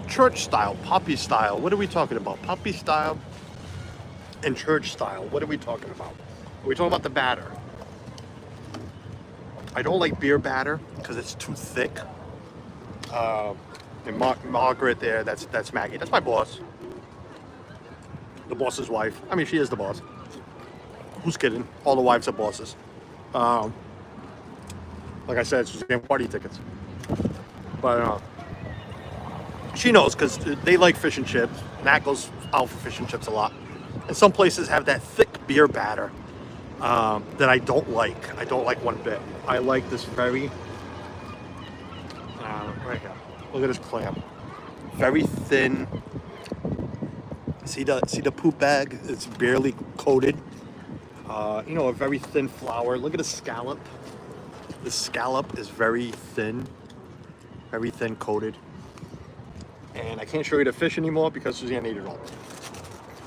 B: Church style, poppy style. What are we talking about? Poppy style and church style. What are we talking about? Are we talking about the batter? I don't like beer batter because it's too thick. And Margaret there, that's Maggie. That's my boss. The boss's wife. I mean, she is the boss. Who's kidding? All the wives are bosses. Like I said, she's getting party tickets. But she knows because they like fish and chips. Nat goes out for fish and chips a lot. And some places have that thick beer batter that I don't like. I don't like one bit. I like this very... right here. Look at this clam. Very thin. See the poop bag? It's barely coated. You know, a very thin flour. Look at the scallop. The scallop is very thin coated. And I can't show you the fish anymore because Suzanne ate it all.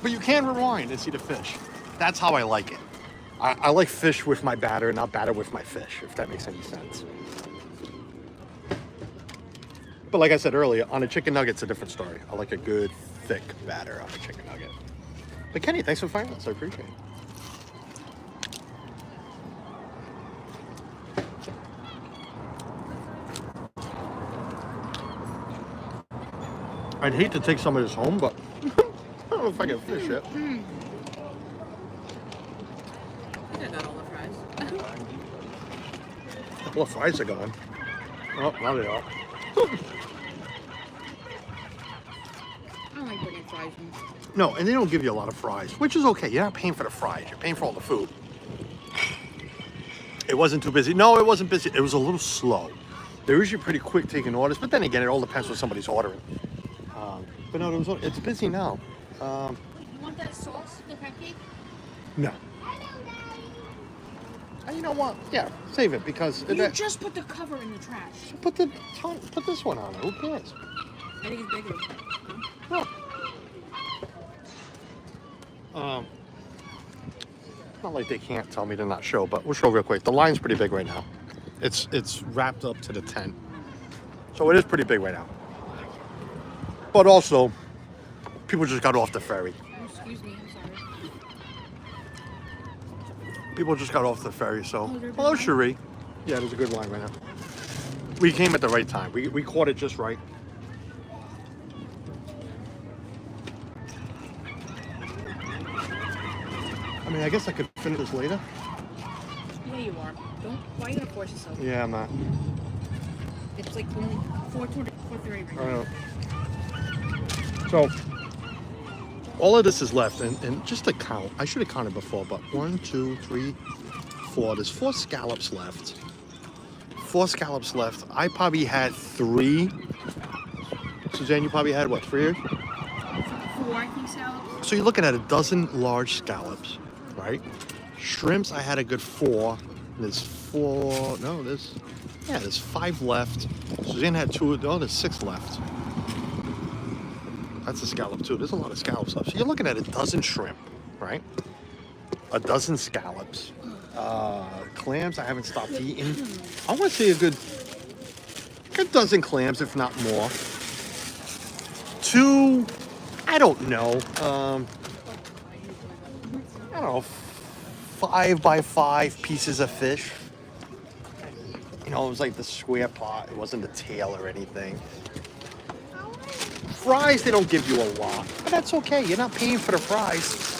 B: But you can rewind and see the fish. That's how I like it. I like fish with my batter, not batter with my fish, if that makes any sense. But like I said earlier, on a chicken nugget, it's a different story. I like a good, thick batter on a chicken nugget. But Kenny, thanks for finding us. I appreciate it. I'd hate to take some of this home, but I don't know if I can fish it.
C: I think I got all the fries.
B: Well, fries are gone. Oh, now they are.
C: I don't like bringing fries in.
B: No, and they don't give you a lot of fries, which is okay. You're not paying for the fries. You're paying for all the food. It wasn't too busy. No, it wasn't busy. It was a little slow. They're usually pretty quick taking orders, but then again, it all depends what somebody's ordering. But no, it's busy now.
C: You want that sauce, the crab cake?
B: No. You know what? Yeah, save it because
C: You just put the cover in the trash.
B: put this one on. Who cares?
C: I think it's bigger.
B: No. Not like they can't tell me to not show, but we'll show real quick. The line's pretty big right now. It's wrapped up to the tent, so it is pretty big right now. But also, people just got off the ferry.
C: Oh, excuse me, I'm sorry.
B: People just got off the ferry, so... Hello, Cherie. Yeah, there's a good line right now. We came at the right time. We caught it just right. I mean, I guess I could finish this later.
C: Yeah, you are. Don't. Why are you gonna force yourself?
B: Yeah, I'm not.
C: It's like only 4:30 right
B: I
C: now.
B: know. So, all of this is left, and just to count, I should have counted before, but 1, 2, 3, 4. There's 4 scallops left. 4 scallops left. I probably had 3. Suzanne, you probably had what, 3?
C: 4, I think, scallops.
B: So you're looking at a dozen large scallops, right? Shrimps, I had a good 4. There's 4. No, there's 5 left. Suzanne had 2. Oh, there's 6 left. That's a scallop too. There's a lot of scallops left. So you're looking at a dozen shrimp, right? A dozen scallops. Clams, I haven't stopped eating. I want to say a good dozen clams, if not more. 2, I don't know. I don't know, 5 by 5 pieces of fish. You know, it was like the square pot. It wasn't the tail or anything. Fries, they don't give you a lot, but that's okay. You're not paying for the fries.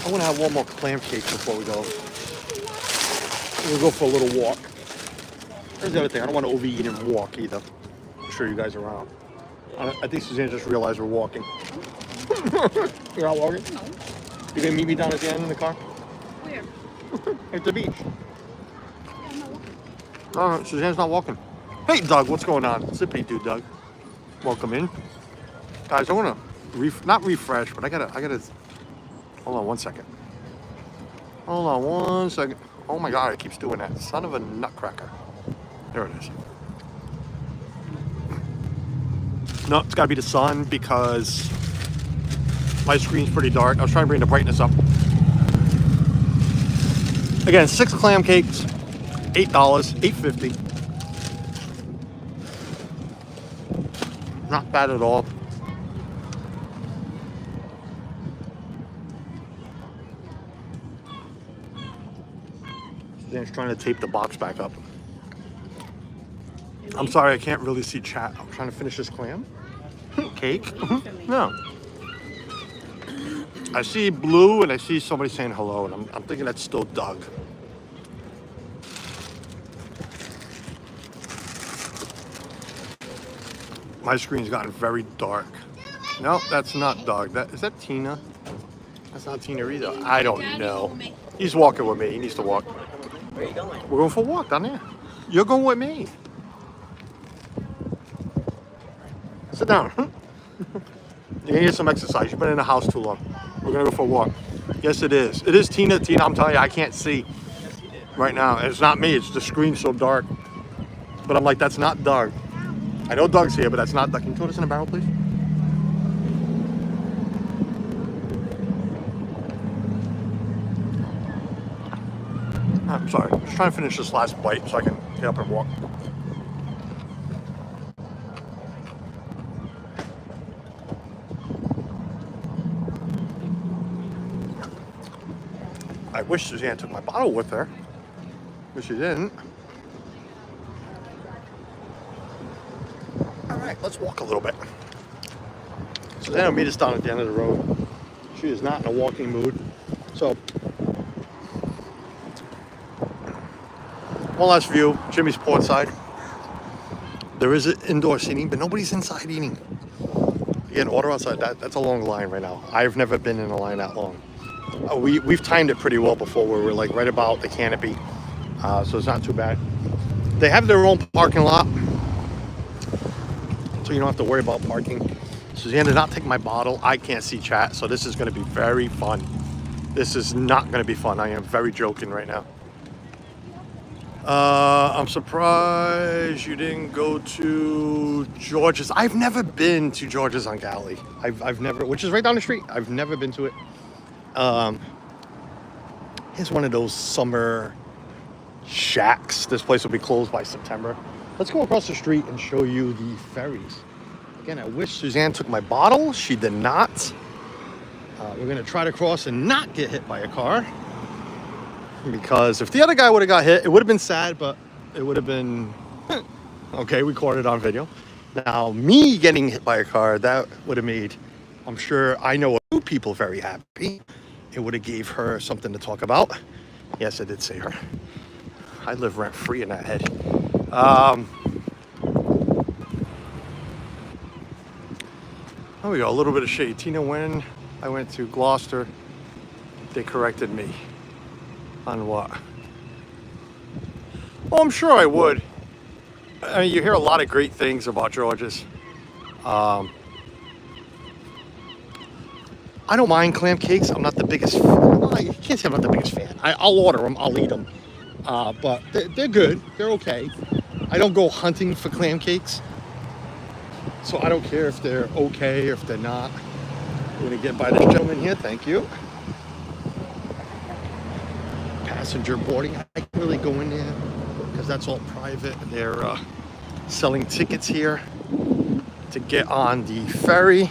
B: I want to have one more clam cake before we go. We'll go for a little walk. There's the other thing. I don't want to overeat and walk either. I'm sure you guys are around. I think Suzanne just realized we're walking. You're not walking?
C: No.
B: You gonna meet me down at the end in the car?
C: Where?
B: At the beach.
C: Yeah, I'm not walking.
B: Oh, Suzanne's not walking. Hey, Doug, what's going on? Zippy dude, Doug. Welcome in. Guys, I want to not refresh, but I gotta, hold on 1 second. Hold on 1 second. Oh my God, it keeps doing that. Son of a nutcracker. There it is. No, it's gotta be the sun because my screen's pretty dark. I was trying to bring the brightness up. Again, 6 clam cakes, $8, $8.50. Not bad at all. Suzanne's trying to tape the box back up. I'm sorry, I can't really see chat. I'm trying to finish this clam. Cake? No. I see blue and I see somebody saying hello, and I'm thinking that's still Doug. My screen's gotten very dark. No, that's not Doug. Is that Tina? That's not Tina either. I don't know. He's walking with me. He needs to walk.
E: Where are you going?
B: We're going for a walk down there. You're going with me. Sit down. You're gonna get some exercise. You've been in the house too long. We're gonna go for a walk. Yes, it is. It is Tina. Tina, I'm telling you, I can't see right now. It's not me. It's the screen's so dark. But I'm like, that's not Doug. I know Doug's here, but that's not Doug. Can you throw this in a barrel, please? I'm sorry. I'm just trying to finish this last bite so I can get up and walk. I wish Suzanne took my bottle with her, but she didn't. All right, let's walk a little bit. Suzanne will meet us down at the end of the road. She is not in a walking mood. So, one last view, Jimmy's Portside. There is indoor seating, but nobody's inside eating. Again, order outside. That's a long line right now. I've never been in a line that long. We've timed it pretty well before where we're like right about the canopy. So it's not too bad. They have their own parking lot, so you don't have to worry about parking. Suzanne did not take my bottle. I can't see chat, so this is going to be very fun. This is not going to be fun. I am very joking right now. I'm surprised you didn't go to George's. I've never been to George's on Galley. I've never, which is right down the street. I've never been to it. It's one of those summer shacks. This place will be closed by September. Let's go across the street and show you the ferries. Again, I wish Suzanne took my bottle. She did not. We're gonna try to cross and not get hit by a car. Because if the other guy would have got hit, it would have been sad, but it would have been okay. We caught it on video. Now, me getting hit by a car, that would have made, I'm sure, I know a few people very happy. It would have gave her something to talk about. Yes, I did say her. I live rent free in that head. There we go, a little bit of shade. Tina, when I went to Gloucester, they corrected me on what? Oh, I'm sure I would. I mean, you hear a lot of great things about George's. I don't mind clam cakes. I'm not the biggest. Well, you can't say I'm not the biggest fan. I'll order them. I'll eat them. But they're good. They're okay. I don't go hunting for clam cakes. So I don't care if they're okay or if they're not. I'm gonna get by this gentleman here. Thank you. Passenger boarding. I can't really go in there because that's all private. They're selling tickets here to get on the ferry.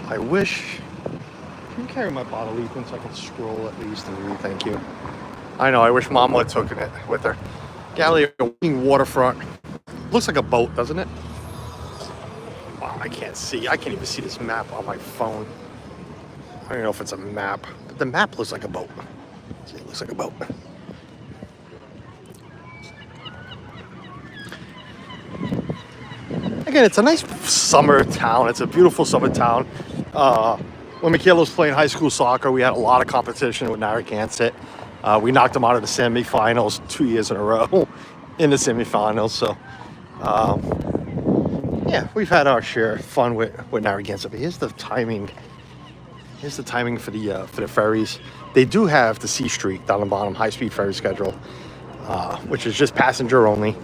B: I wish. Can you carry my bottle, Ethan, so I can scroll at least and read? Thank you. I know. I wish Mom would have taken it with her. Galley Waterfront. Looks like a boat, doesn't it? Wow, I can't see. I can't even see this map on my phone. I don't know if it's a map, but the map looks like a boat. See, it looks like a boat. Again, it's a nice summer town. It's a beautiful summer town. When Michaela was playing high school soccer, we had a lot of competition with Narragansett. We knocked them out of the semifinals 2 years in a row in the semifinals. So, yeah, we've had our share of fun with Narragansett. But here's the timing. Here's the timing for the ferries. They do have the C Street down the bottom, high-speed ferry schedule, which is just passenger only.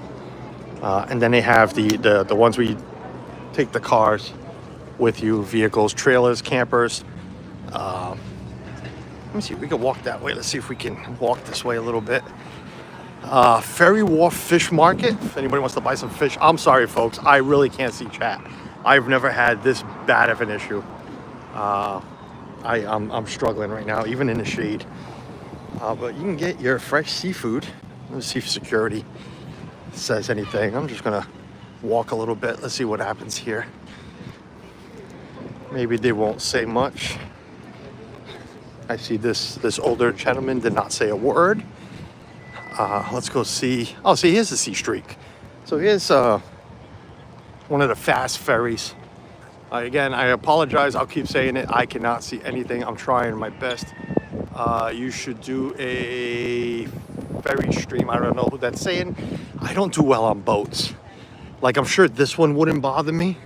B: And then they have the ones where you take the cars with you, vehicles, trailers, campers. Let me see if we can walk that way. Let's see if we can walk this way a little bit. Ferry Wharf Fish Market. If anybody wants to buy some fish. I'm sorry, folks. I really can't see chat. I've never had this bad of an issue. I'm struggling right now, even in the shade. But you can get your fresh seafood. Let's see if security says anything. I'm just gonna walk a little bit. Let's see what happens here. Maybe they won't say much. I see this older gentleman did not say a word. Let's go see. Oh, see, here's the Sea Streak. So here's one of the fast ferries. Again, I apologize. I'll keep saying it. I cannot see anything. I'm trying my best. You should do a ferry stream. I don't know who that's saying. I don't do well on boats. Like, I'm sure this one wouldn't bother me.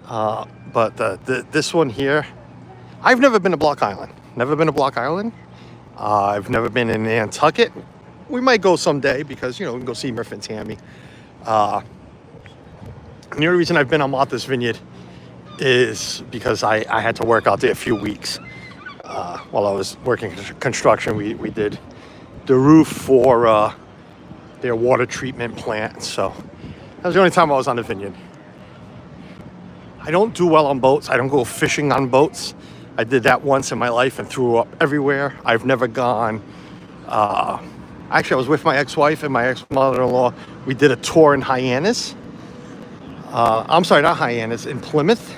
B: But this one here, I've never been to Block Island. Never been to Block Island. I've never been in Nantucket. We might go someday because, you know, we can go see Murph and Tammy. The only reason I've been on Martha's Vineyard is because I had to work out there a few weeks. While I was working construction, we did the roof for their water treatment plant. So that was the only time I was on the vineyard. I don't do well on boats. I don't go fishing on boats. I did that once in my life and threw up everywhere. I've never gone. Actually, I was with my ex-wife and my ex-mother-in-law. We did a tour in Hyannis. I'm sorry, not Hyannis, in Plymouth.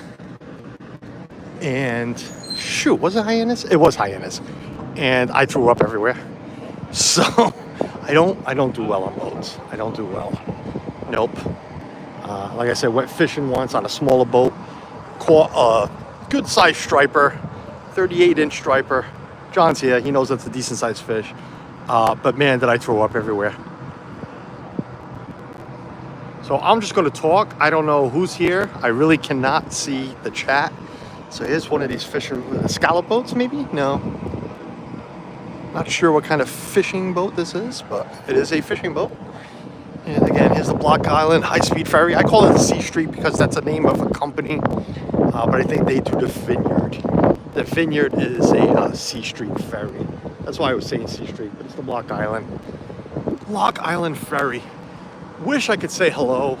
B: And shoot, was it Hyannis? It was Hyannis. And I threw up everywhere. So I don't do well on boats. I don't do well. Nope. Like I said, went fishing once on a smaller boat. Caught a good-sized striper, 38-inch striper. John's here. He knows that's a decent-sized fish. But man, did I throw up everywhere. So I'm just going to talk. I don't know who's here. I really cannot see the chat. So here's one of these fishing scallop boats, maybe? No. Not sure what kind of fishing boat this is, but it is a fishing boat. And again, here's the Block Island high-speed ferry. I call it the Sea Street because that's the name of a company. But I think they do the Vineyard. The Vineyard is a Sea Street ferry. That's why I was saying Sea Street, but it's the Block Island. Block Island ferry. Wish I could say hello.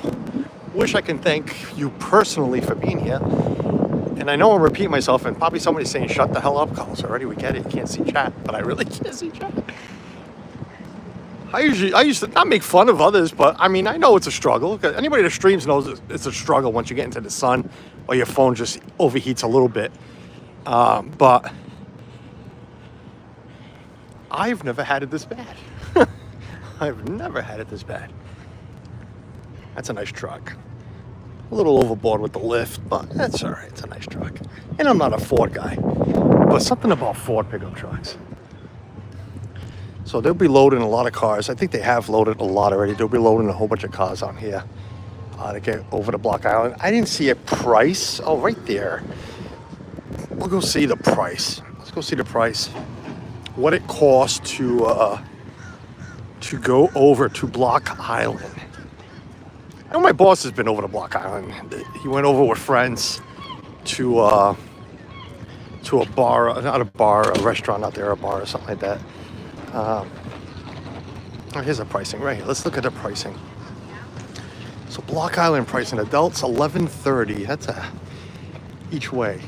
B: Wish I can thank you personally for being here. And I know I'm repeating myself, and probably somebody's saying, shut the hell up, calls already. We get it. You can't see chat, but I really can't see chat. I used to not make fun of others, but I mean, I know it's a struggle. Anybody that streams knows it's a struggle once you get into the sun or your phone just overheats a little bit. But I've never had it this bad. I've never had it this bad. That's a nice truck. A little overboard with the lift, but that's all right. It's a nice truck. And I'm not a Ford guy, but something about Ford pickup trucks. So they'll be loading a lot of cars. I think they have loaded a lot already. They'll be loading a whole bunch of cars on here to get over to Block Island. I didn't see a price. Oh, right there. We'll go see the price. Let's go see the price. What it costs to go over to Block Island. I know my boss has been over to Block Island. He went over with friends to a bar, not a bar, a restaurant out there, a bar or something like that. Oh, here's the pricing right here. Let's look at the pricing. So Block Island pricing, adults $11.30. That's each way.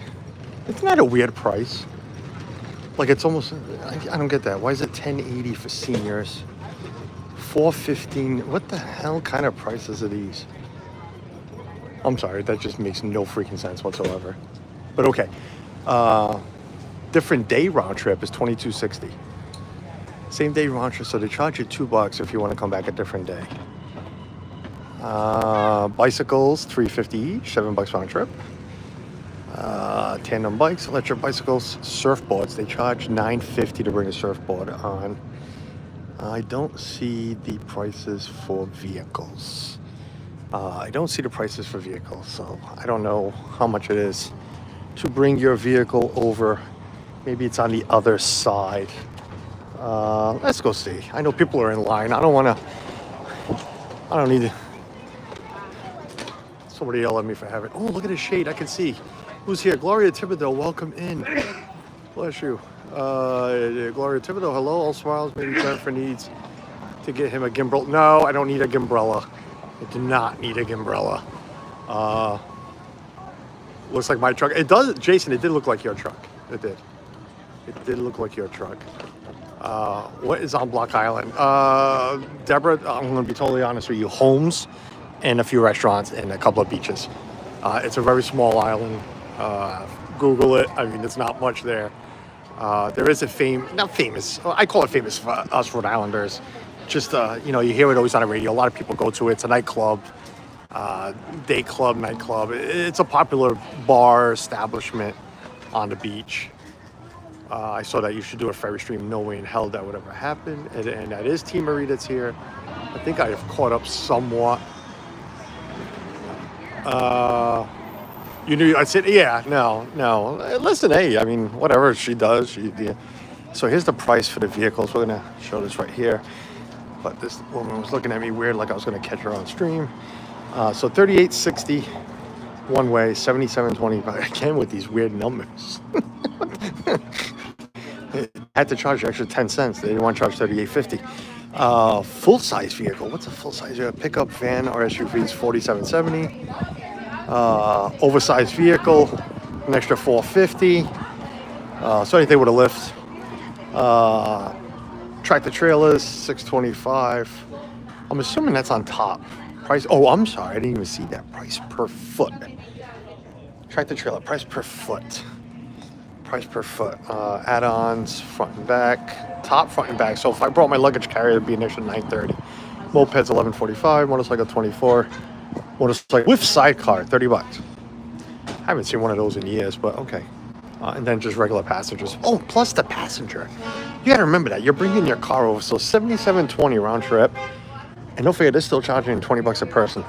B: Isn't that a weird price? Like it's almost, I don't get that. Why is it $10.80 for seniors? $4.15. What the hell kind of prices are these? I'm sorry, that just makes no freaking sense whatsoever. But okay. Different day round trip is $22.60. Same day round trip, so they charge you $2 if you want to come back a different day. Bicycles, $3.50 each, $7 round trip. Tandem bikes, electric bicycles, surfboards, they charge $9.50 to bring a surfboard on. I don't see the prices for vehicles. So I don't know how much it is to bring your vehicle over. Maybe it's on the other side. Let's go see. I know people are in line. I don't need to. Somebody yell at me for having. Oh, look at his shade. I can see. Who's here? Gloria Thibodeau, welcome in. Bless you. Gloria Thibodeau, hello. All smiles. Maybe Jennifer needs to get him a gimbal. No, I don't need a gimbrella. I do not need a gimbrella. Looks like my truck. It does, Jason, it did look like your truck. It did. It did look like your truck. What is on Block Island? Deborah, I'm going to be totally honest with you. Homes and a few restaurants and a couple of beaches. It's a very small island. Google it. I mean, there's not much there. There is not famous. I call it famous for us Rhode Islanders. Just, you hear it always on the radio. A lot of people go to it. It's a nightclub, day club, nightclub. It's a popular bar establishment on the beach. I saw that you should do a ferry stream. No way in hell that would ever happen. And that is Team Marie that's here. I think I have caught up somewhat. You knew I said, yeah, no. Listen, hey, I mean, whatever she does, yeah. So here's the price for the vehicles. We're gonna show this right here. But this woman was looking at me weird, like I was gonna catch her on stream. So $38.60 one way, $77.20 again with these weird numbers. I had to charge extra 10 cents. They didn't want to charge $38.50. Full-size vehicle. What's a full-size vehicle? Pickup, van, or SUV is $47.70. Oversized vehicle, an extra $4.50. So anything with a lift. Tractor trailers, $6.25. I'm assuming that's on top. Price. Oh, I'm sorry. I didn't even see that price per foot. Tractor trailer, price per foot. Add-ons, front and back. Top, front and back. So if I brought my luggage carrier, it'd be an extra $9.30. Mopeds, $11.45. Motorcycle, $24. Motorcycle with sidecar, $30. I haven't seen one of those in years, but okay. And then just regular passengers. Oh, plus the passenger. You got to remember that. You're bringing your car over. So $77.20 round trip. And don't forget, they're still charging $20 a person.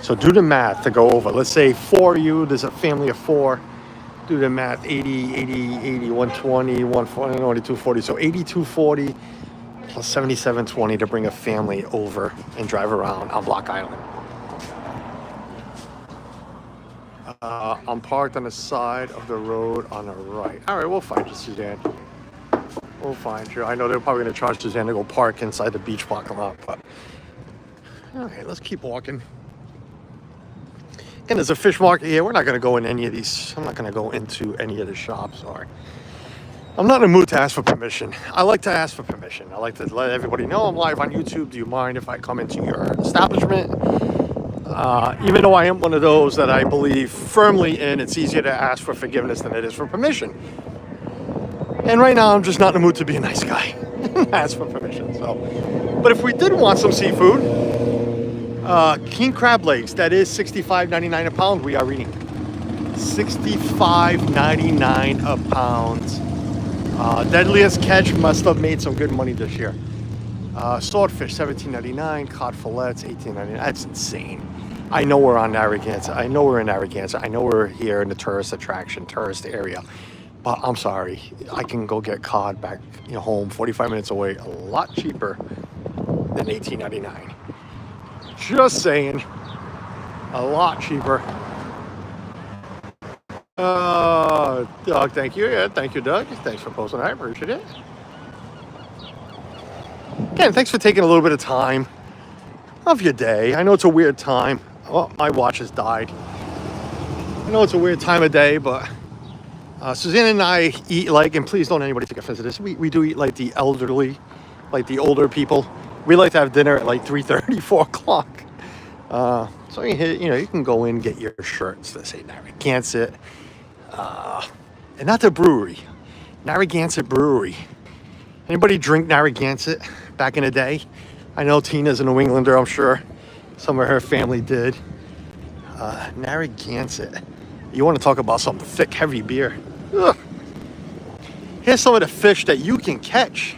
B: So do the math to go over. Let's say 4 of you, there's a family of 4. Do the math, 80, 120, 140, 240. So $82.40 plus $77.20 to bring a family over and drive around on Block Island. I'm parked on the side of the road on the right. All right, we'll find you, Suzanne. We'll find you. I know they're probably going to charge Suzanne to go park inside the beach parking lot, but all right, let's keep walking. And there's a fish market here. We're not going to go in any of these. I'm not going to go into any of the shops. Sorry. I'm not in the mood to ask for permission. I like to ask for permission. I like to let everybody know I'm live on YouTube. Do you mind if I come into your establishment? Even though I am one of those that I believe firmly in, it's easier to ask for forgiveness than it is for permission. And right now, I'm just not in the mood to be a nice guy and ask for permission. So, but if we did want some seafood, king crab legs, that is $65.99 a pound. We are eating $65.99 a pound. Deadliest Catch must have made some good money this year. Swordfish, $17.99. Cod fillets, $18.99. That's insane. I know we're on Narragansett. I know we're in Narragansett. I know we're here in the tourist attraction, tourist area. But I'm sorry. I can go get cod back home 45 minutes away a lot cheaper than $18.99. Just saying. A lot cheaper. Doug, thank you. Yeah, thank you, Doug. Thanks for posting. I appreciate it. Again, thanks for taking a little bit of time of your day. I know it's a weird time. Oh, my watch has died. I know it's a weird time of day, but Suzanne and I eat like, and please don't anybody take offense to this, we do eat like the elderly, like the older people. We like to have dinner at like 3:30, 4 o'clock. So you can go in and get your shirts that say Narragansett. And not the brewery, Narragansett Brewery. Anybody drink Narragansett back in the day? I know Tina's a New Englander, I'm sure. Some of her family did. Narragansett. You want to talk about some thick, heavy beer. Ugh. Here's some of the fish that you can catch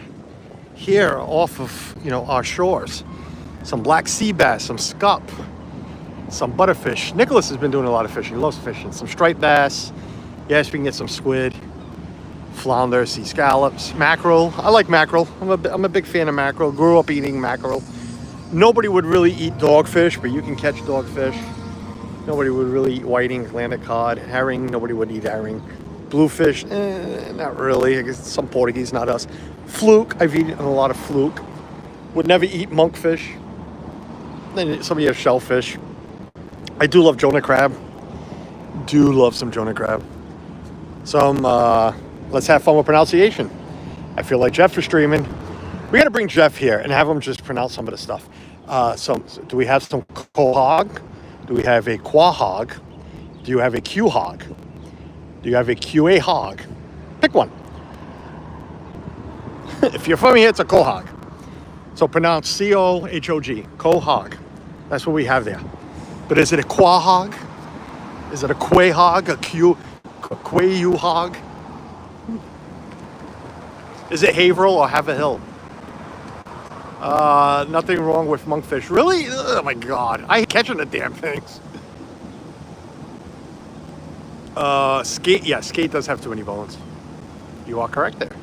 B: here off of, our shores. Some black sea bass, some scup, some butterfish. Nicholas has been doing a lot of fishing. He loves fishing. Some striped bass. Yes, we can get some squid, flounder, sea scallops, mackerel. I like mackerel. I'm a big fan of mackerel. Grew up eating mackerel. Nobody would really eat dogfish, but you can catch dogfish. Nobody would really eat whiting, Atlantic cod, herring. Nobody would eat herring. Bluefish, not really. I guess some Portuguese, not us. Fluke, I've eaten a lot of fluke. Would never eat monkfish. Then some of you have shellfish. I do love Jonah crab. Do love some Jonah crab. Some, let's have fun with pronunciation. I feel like Jeff is streaming. We got to bring Jeff here and have him just pronounce some of the stuff. So do we have some quahog? Do we have a quahog? Do you have a quahog? Do you have a QA hog? Pick one. If you're from here, it's a quahog. So pronounce C-O-H-O-G, quahog. That's what we have there. But is it a quahog? Is it a quahog? A quayu hog? Is it Haverhill or Haverhill? Nothing wrong with monkfish. Really? Oh my God. I hate catching the damn things. Skate. Yeah, skate does have too many bones. You are correct there.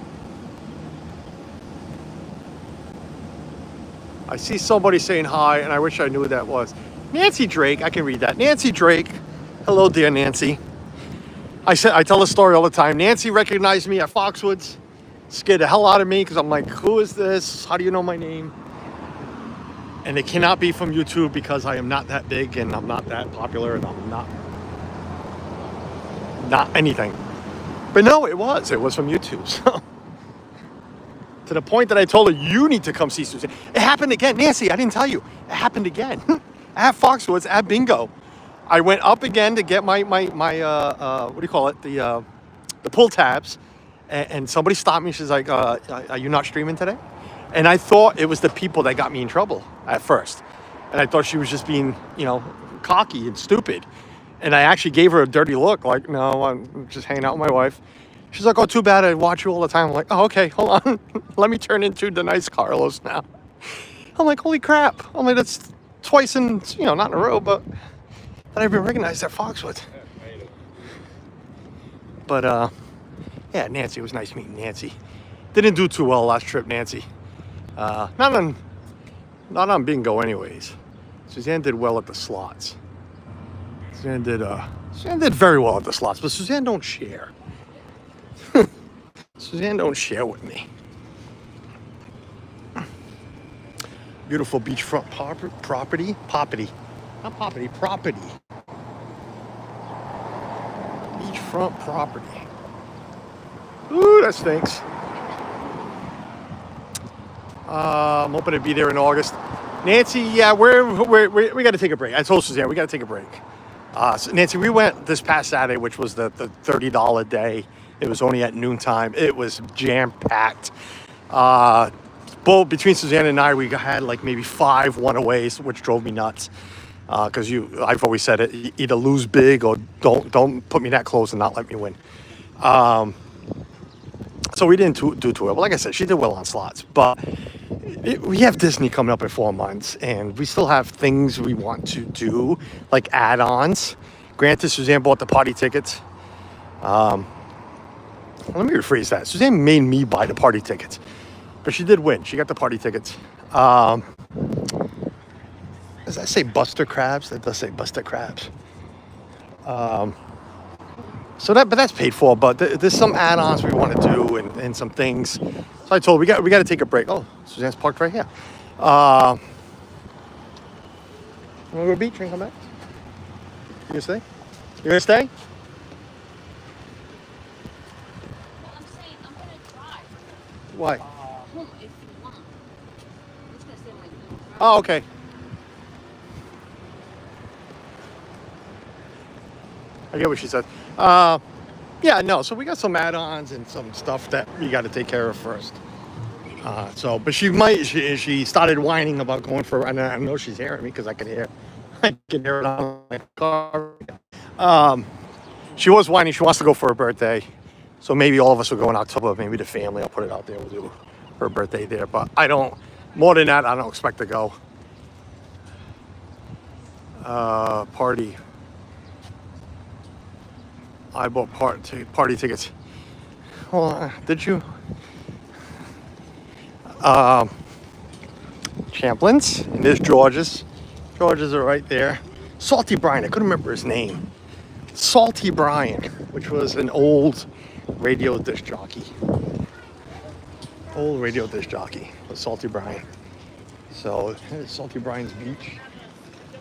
B: I see somebody saying hi, and I wish I knew who that was. Nancy Drake. I can read that. Nancy Drake. Hello, dear Nancy. I tell the story all the time. Nancy recognized me at Foxwoods. Scared the hell out of me because I'm like, who is this? How do you know my name? And it cannot be from YouTube because I am not that big and I'm not that popular and I'm not anything. But no, it was from YouTube. So to the point that I told her, you need to come see Susan. It happened again. Nancy, I didn't tell you. It happened again. At Foxwoods, at Bingo. I went up again to get my what do you call it? The pull tabs. And somebody stopped me. She's like, are you not streaming today? And I thought it was the people that got me in trouble at first. And I thought she was just being, cocky and stupid. And I actually gave her a dirty look. Like, no, I'm just hanging out with my wife. She's like, oh, too bad. I watch you all the time. I'm like, oh, okay, hold on. Let me turn into the nice Carlos now. I'm like, holy crap. I'm like, that's twice in, not in a row, but that I've been recognized at Foxwoods. But, yeah, Nancy, it was nice meeting Nancy. Didn't do too well last trip, Nancy. Not on bingo anyways. Suzanne did well at the slots. Suzanne did very well at the slots, but Suzanne don't share. Suzanne don't share with me. Beautiful beachfront property. Not property, property. Beachfront property. Ooh, that stinks. I'm hoping to be there in August. Nancy, yeah, we got to take a break. I told Suzanne we got to take a break. So Nancy, we went this past Saturday, which was the $30 day. It was only at noontime. It was jam packed. Both between Suzanne and I, we had like maybe 5 one-aways, which drove me nuts. Because I've always said it, either lose big or don't put me that close and not let me win. So we didn't do too well. But like I said, she did well on slots. But we have Disney coming up in 4 months, and we still have things we want to do, like add-ons. Granted, Suzanne bought the party tickets. Let me rephrase that. Suzanne made me buy the party tickets, but she did win. She got the party tickets. Does that say Buster Crabs? That does say Buster Crabs. But that's paid for. But there's some add-ons we want to do and some things. So I told her we got to take a break. Oh, Suzanne's parked right here. You want to go to the beach and come back? You gonna stay? You gonna stay?
C: Well, I'm saying I'm gonna drive
B: Why?
C: home if you want. I'm just gonna stay in my car.
B: Oh, okay. I get what she said. Yeah, no. So we got some add-ons and some stuff that we got to take care of first. But she started whining about going for. And I know she's hearing me because I can hear it on my car. She was whining. She wants to go for her birthday. So maybe all of us will go in October. Maybe the family. I'll put it out there. We'll do her birthday there. But more than that, I don't expect to go. Party. I bought party tickets. Well, did you? Champlin's, and there's George's. George's are right there. Salty Brian, I couldn't remember his name. Salty Brian, which was an old radio disc jockey. Was Salty Brian. So, here's Salty Brian's Beach.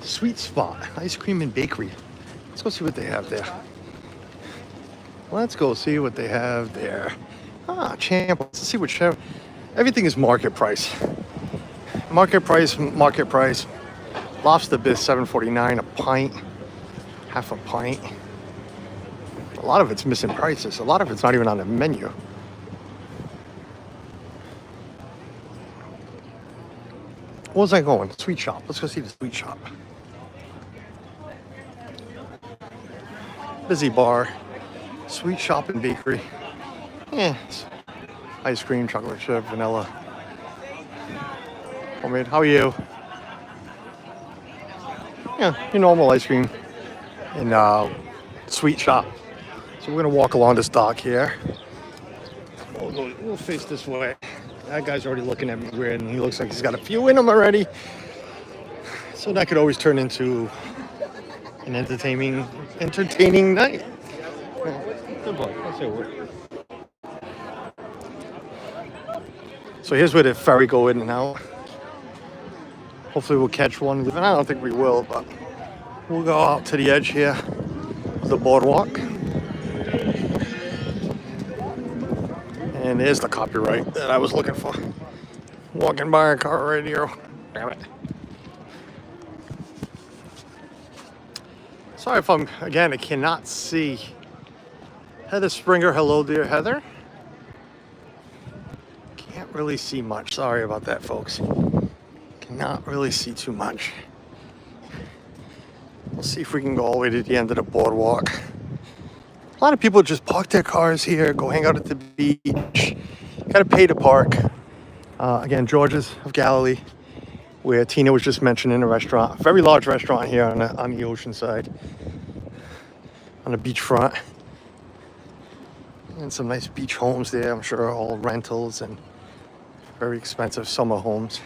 B: Sweet Spot, ice cream and bakery. Let's go see what they have there. Let's go see what they have there. Champ. Let's see what chef. Everything is market price. Market price. Lobster bisque $7.49 a pint. Half a pint. A lot of it's missing prices. A lot of it's not even on the menu. What was I going? Sweet shop. Let's go see the sweet shop. Busy bar. Sweet shop and bakery. Yeah. Ice cream, chocolate chip, vanilla. Homemade. How are you? Yeah, your normal ice cream and sweet shop. So we're gonna walk along this dock here. We'll face this way. That guy's already looking at me weird, and he looks like he's got a few in him already. So that could always turn into an entertaining night. Good boy. That's it. So here's where the ferry go in and out. Hopefully we'll catch one. And I don't think we will, but we'll go out to the edge here of the boardwalk. And there's the copyright that I was looking for. Walking by a car radio. Damn it. Sorry if I cannot see. Heather Springer, hello there, Heather. Can't really see much. Sorry about that, folks. Cannot really see too much. We'll see if we can go all the way to the end of the boardwalk. A lot of people just park their cars here, go hang out at the beach. Gotta pay to park. Again, George's of Galilee, where Tina was just mentioning a restaurant. A very large restaurant here on the ocean side. On the beachfront. And some nice beach homes there. I'm sure all rentals and very expensive summer homes.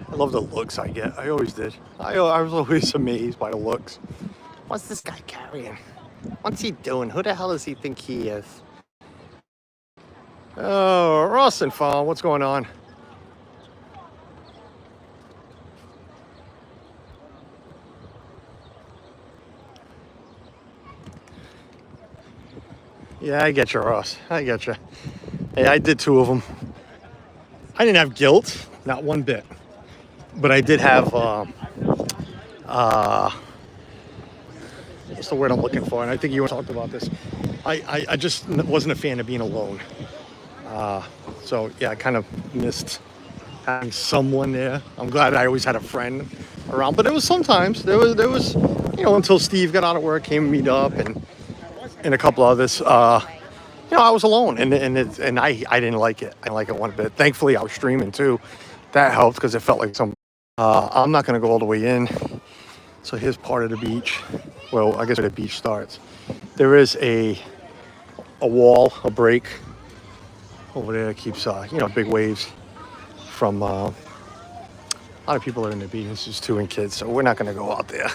B: I love the looks I get. I always did. I was always amazed by the looks. What's this guy carrying? What's he doing? Who the hell does he think he is? Oh, Ross and Fawn, what's going on? Yeah, I get you, Ross. I get you. Hey, I did 2 of them. I didn't have guilt, not one bit. But I did have, what's the word I'm looking for? And I think you talked about this. I just wasn't a fan of being alone. So, yeah, I kind of missed having someone there. I'm glad I always had a friend around. But there was sometimes, there was, you know, until Steve got out of work, came to meet up, and a couple others. You know, I was alone, and I didn't like it. I didn't like it one bit. Thankfully, I was streaming too. That helped because it felt like some. I'm not going to go all the way in. So here's part of the beach. Well, I guess where the beach starts. There is a wall, a break over there that keeps you know, big waves from a lot of people are in the beach. It's just 2 and kids, so we're not going to go out there.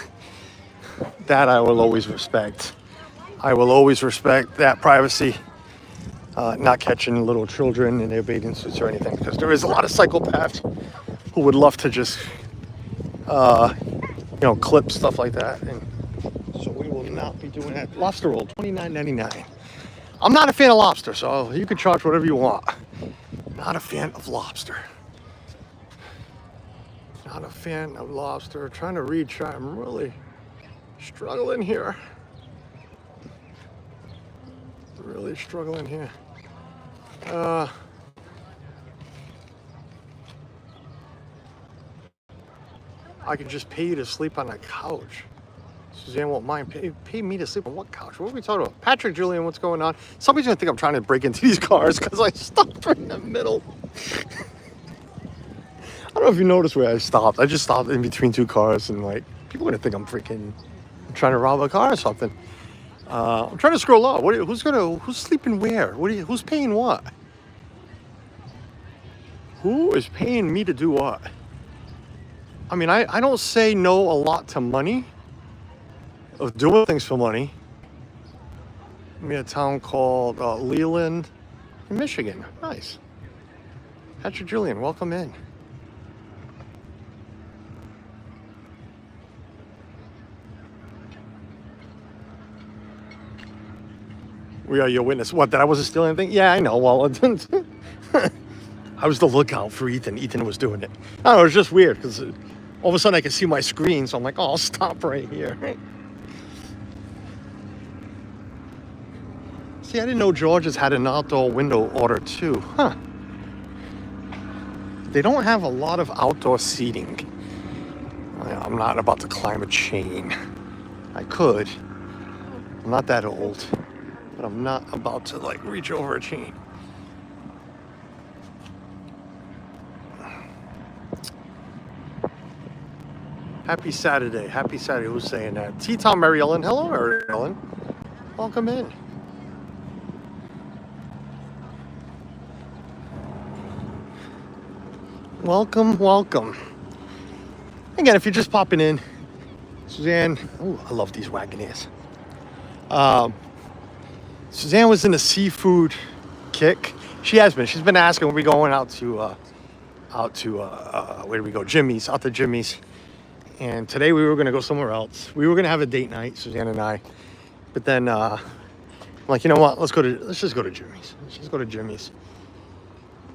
B: That I will always respect. I will always respect that privacy. Not catching little children in their bathing suits or anything, because there is a lot of psychopaths who would love to just, you know, clip stuff like that. And so we will not be doing that. Lobster roll, $29.99. I'm not a fan of lobster, so you can charge whatever you want. Not a fan of lobster. Not a fan of lobster. Trying to read. I'm really struggling here. Really struggling here. I could just pay you to sleep on a couch. Suzanne won't mind. Pay me to sleep on what couch? What are we talking about? Patrick, Julian, what's going on? Somebody's gonna think I'm trying to break into these cars because I stopped right in the middle. I don't know if you noticed where I stopped. I just stopped in between 2 cars, and like, people are gonna think I'm freaking trying to rob a car or something. I'm trying to scroll up. Who's sleeping where? Who's paying what? Who is paying me to do what? I mean, I don't say no a lot to money, of doing things for money. I'm in a town called Leland, Michigan. Nice. Patrick Julian, welcome in. We are your witness. What, that I wasn't stealing anything? Yeah, I know. Well, it didn't. I was the lookout for Ethan. Ethan was doing it. I don't know, it was just weird because all of a sudden I could see my screen, so I'm like, oh, I'll stop right here. See, I didn't know George's had an outdoor window order too. Huh. They don't have a lot of outdoor seating. I'm not about to climb a chain. I could. I'm not that old. But I'm not about to like reach over a chain. Happy Saturday. Happy Saturday. Who's saying that? T-Tom Mary Ellen. Hello, Mary Ellen. Welcome in. Welcome, welcome. Again, if you're just popping in, Suzanne. Oh, I love these Wagoneers. Suzanne was in a seafood kick. She has been. She's been asking when we going out to where do we go? Jimmy's, out to Jimmy's. And today we were gonna go somewhere else. We were gonna have a date night, Suzanne and I. But then I'm like, you know what? Let's just go to Jimmy's. Let's just go to Jimmy's.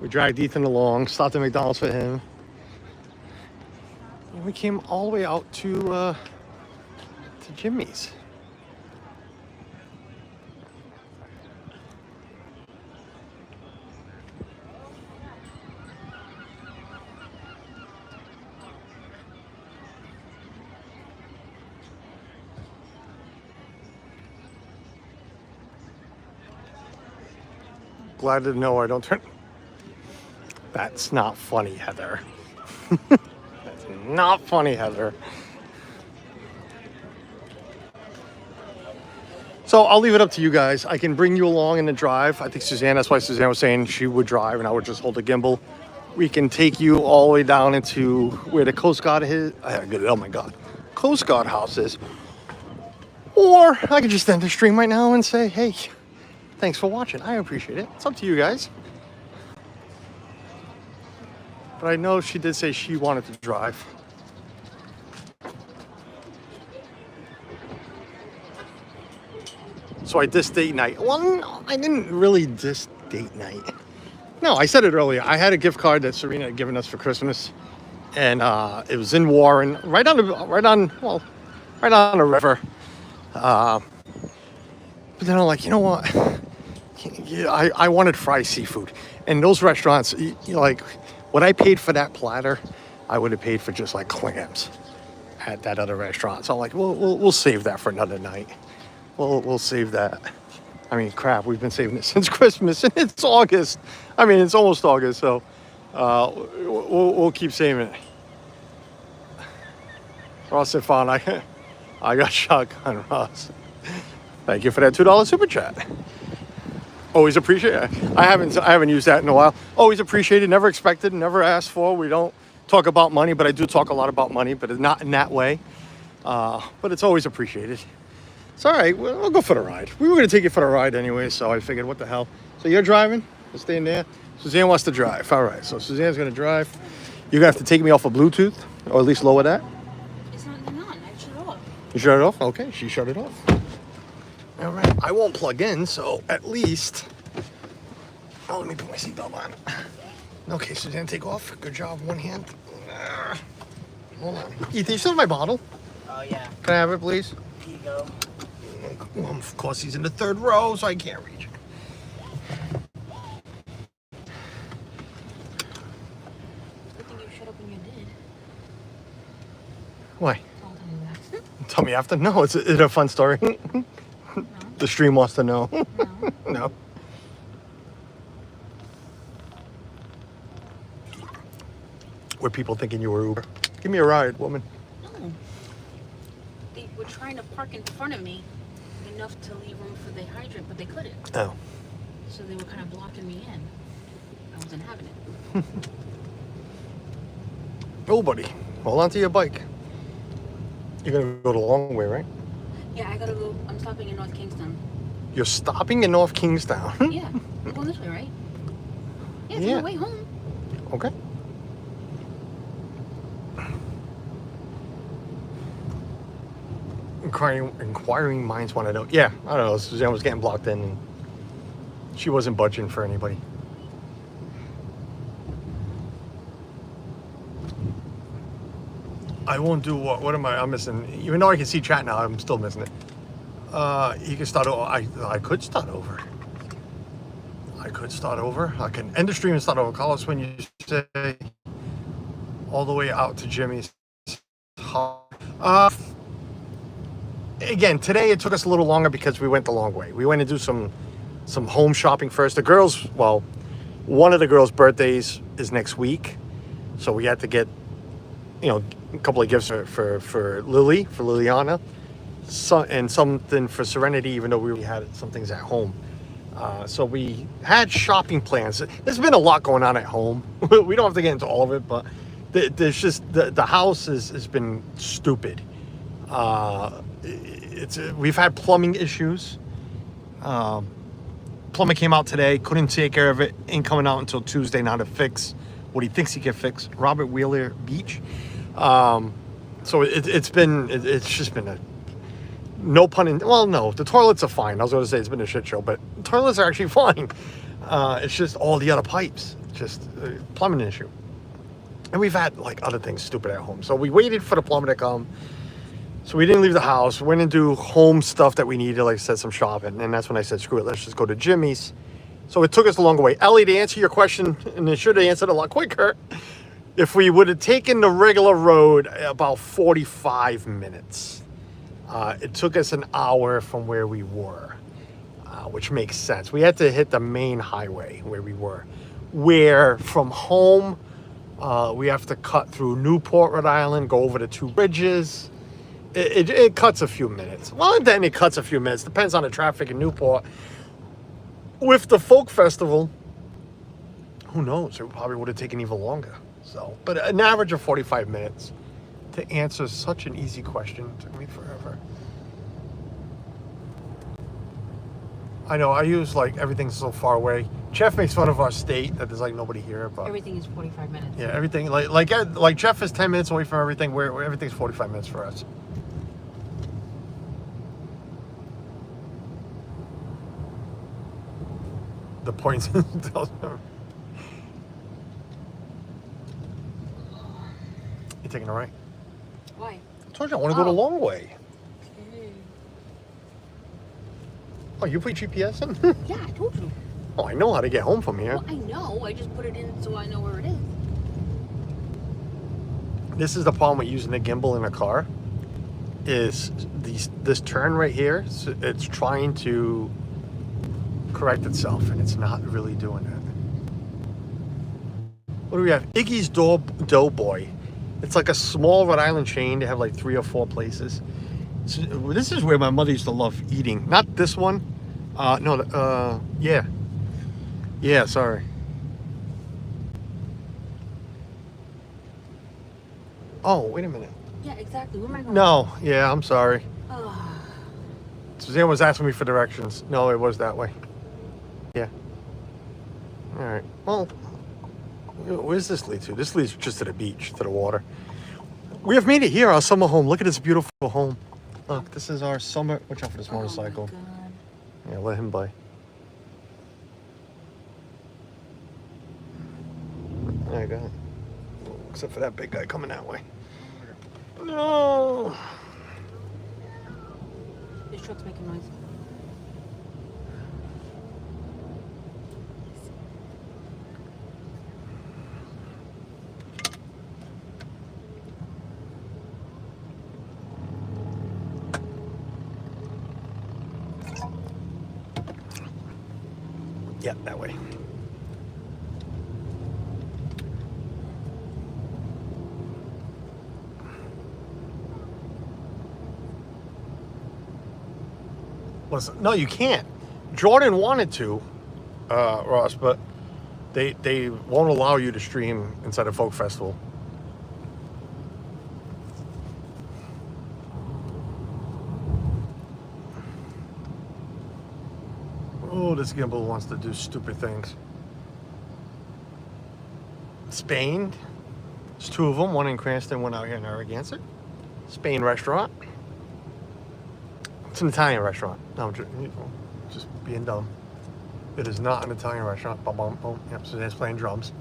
B: We dragged Ethan along, stopped at McDonald's for him. And we came all the way out to Jimmy's. Glad to know I don't turn. That's not funny, Heather. That's not funny, Heather. So I'll leave it up to you guys. I can bring you along in the drive. I think Suzanne, that's why Suzanne was saying she would drive and I would just hold the gimbal. We can take you all the way down into where the Coast Guard is. Oh my God. Coast Guard house is. Or I could just end the stream right now and say, hey, thanks for watching. I appreciate it. It's up to you guys. But I know she did say she wanted to drive. So I dissed date night. Well, no, I didn't really diss date night. No, I said it earlier. I had a gift card that Serena had given us for Christmas, and it was in Warren, right on a river. But then I'm like, you know what? I wanted fried seafood, and those restaurants, like, what I paid for that platter, I would have paid for just like clams at that other restaurant. So I'm like, we'll save that for another night. We'll save that. I mean, crap, we've been saving it since Christmas, and it's August. I mean, it's almost August, so we'll keep saving it. Ross said, "Fine, I got shotgun, Ross." Thank you for that $2 super chat. Always appreciate it. I haven't used that in a while. Always appreciated, never expected, never asked for. We don't talk about money, but I do talk a lot about money, but it's not in that way. But it's always appreciated. It's all right. We'll go for the ride. We were going to take you for the ride anyway, so I figured, what the hell. So you're driving? You're staying there? Suzanne wants to drive. All right, so Suzanne's going to drive. You're going to have to take me off of Bluetooth, or at least lower that.
C: It's not on. I shut it off.
B: You shut it off? Okay, she shut it off. All right, I won't plug in, so at least... Oh, let me put my seatbelt on. Okay, Suzanne, take off. Good job, one hand. Hold on. Ethan, you still have my bottle?
E: Oh, yeah.
B: Can I have it, please?
E: Here you go.
B: Well, of course, he's in the third row, so I can't reach it.
C: Good thing you shut up when you did.
B: Why?
C: I'll tell you that.
B: Tell me after. No, it's a fun story.
C: No.
B: The stream wants to know.
C: No.
B: No. Were people thinking you were Uber? Give me a ride, woman.
C: No. They were trying to park in front of me enough to leave room for the hydrant, but they couldn't.
B: Oh.
C: So they were kind of blocking me in. I wasn't having it.
B: Oh, buddy. Hold on to your bike. You're going to go the long way, right?
C: Yeah, I gotta go. I'm stopping in North Kingston.
B: You're stopping in North Kingstown?
C: Yeah. I'm going this way, right? Yeah, it's
B: Yeah.
C: on the way home.
B: Okay. Inquiring minds want to know. Yeah, I don't know. Suzanne was getting blocked in, and she wasn't budging for anybody. I won't do what? What am I? I'm missing. Even though I can see chat now, I'm still missing it. You can start over. I could start over. I could start over. I can end the stream and start over. Call us when you say all the way out to Jimmy's. Again, today it took us a little longer because we went the long way. We went to do some home shopping first. The girls, well, one of the girls' birthdays is next week, so we had to get, a couple of gifts for Lily, for Liliana, and something for Serenity, even though we already had some things at home. So we had shopping plans. There's been a lot going on at home. We don't have to get into all of it, but there's just the house has been stupid. We've had plumbing issues. Plumber came out today, couldn't take care of it, ain't coming out until Tuesday now to fix what he thinks he can fix. Robert Wheeler Beach. So it's just been a, no pun in, well, no, the toilets are fine. I was going to say it's been a shit show, but toilets are actually fine. It's just all the other pipes, just a plumbing issue. And we've had like other things stupid at home. So we waited for the plumber to come. So we didn't leave the house. We went and do home stuff that we needed, like I said, some shopping. And that's when I said, screw it, let's just go to Jimmy's. So it took us a longer way. Ellie, to answer your question, and it should have answered a lot quicker, if we would have taken the regular road, about 45 minutes. It took us an hour from where we were, which makes sense. We had to hit the main highway where we were. Where from home, we have to cut through Newport, Rhode Island, go over the two bridges. It cuts a few minutes. Well, then it cuts a few minutes. Depends on the traffic in Newport. With the folk festival, who knows? It probably would have taken even longer. So, but an average of 45 minutes to answer such an easy question took me forever. I know, I use like everything's so far away. Jeff makes fun of our state that there's like nobody here, but
C: Everything is 45 minutes.
B: yeah, everything like Jeff is 10 minutes away from everything. Where everything's 45 minutes for us. the points. You taking a right?
C: Why?
B: I told you I want to go the
C: Oh.
B: long way.
C: Okay.
B: Oh, you put GPS in?
C: Yeah, I told you.
B: Oh, I know how to get home from here.
C: Well, I know. I just put it in so I know where it is.
B: This is the problem with using the gimbal in a car. Is this turn right here? So it's trying to correct itself, and it's not really doing it. What do we have? Iggy's Doughboy. It's like a small Rhode Island chain. They have like 3 or 4 places. So this is where my mother used to love eating. Not this one. No. Yeah. Yeah. Sorry. Oh, wait a minute.
C: Yeah, exactly. Where am I going?
B: No. Yeah, I'm sorry.
C: Oh.
B: Suzanne was asking me for directions. No, it was that way. Yeah. All right. Well, where's this lead to? This leads just to the beach, to the water. We have made it here, our summer home. Look at this beautiful home. Look, this is our summer. Watch out for this motorcycle.
C: Oh my God.
B: Yeah, let him by. There you go. Except for that big guy coming that way. No.
C: This truck's making noise.
B: Yeah, that way. Listen, no, you can't. Jordan wanted to, Ross, but they won't allow you to stream inside a folk festival. Oh, this gimbal wants to do stupid things. Spain. There's 2 of them. One in Cranston, one out here in Narragansett. Spain restaurant. It's an Italian restaurant. No, just being dumb. It is not an Italian restaurant. Boom, boom, boom. Yep, Suzanne's playing drums.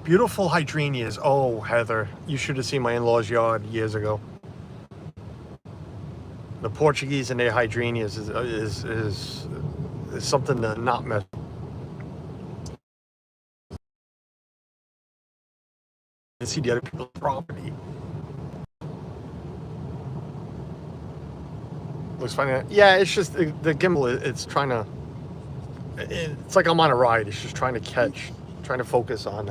B: Beautiful hydrangeas. Oh, Heather, you should have seen my in-laws' yard years ago. The Portuguese and their hydrangeas is something to not mess with. To see the other people's property. Looks funny. Yeah, it's just the gimbal. It's trying to. It's like I'm on a ride. It's just trying to focus on.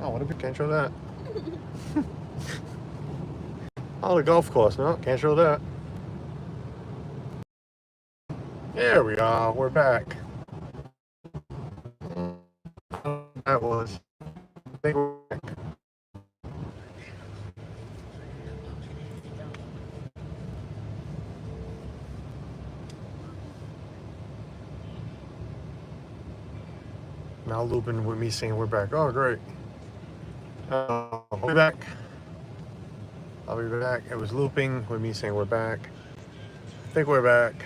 B: Oh, what if we can't show that? Oh, the golf course. No, can't show that. There we are. We're back. That was. I think we're back. Now looping with me saying we're back. Oh, great. I'll be back. I'll be back. It was looping with me saying we're back. I think we're back.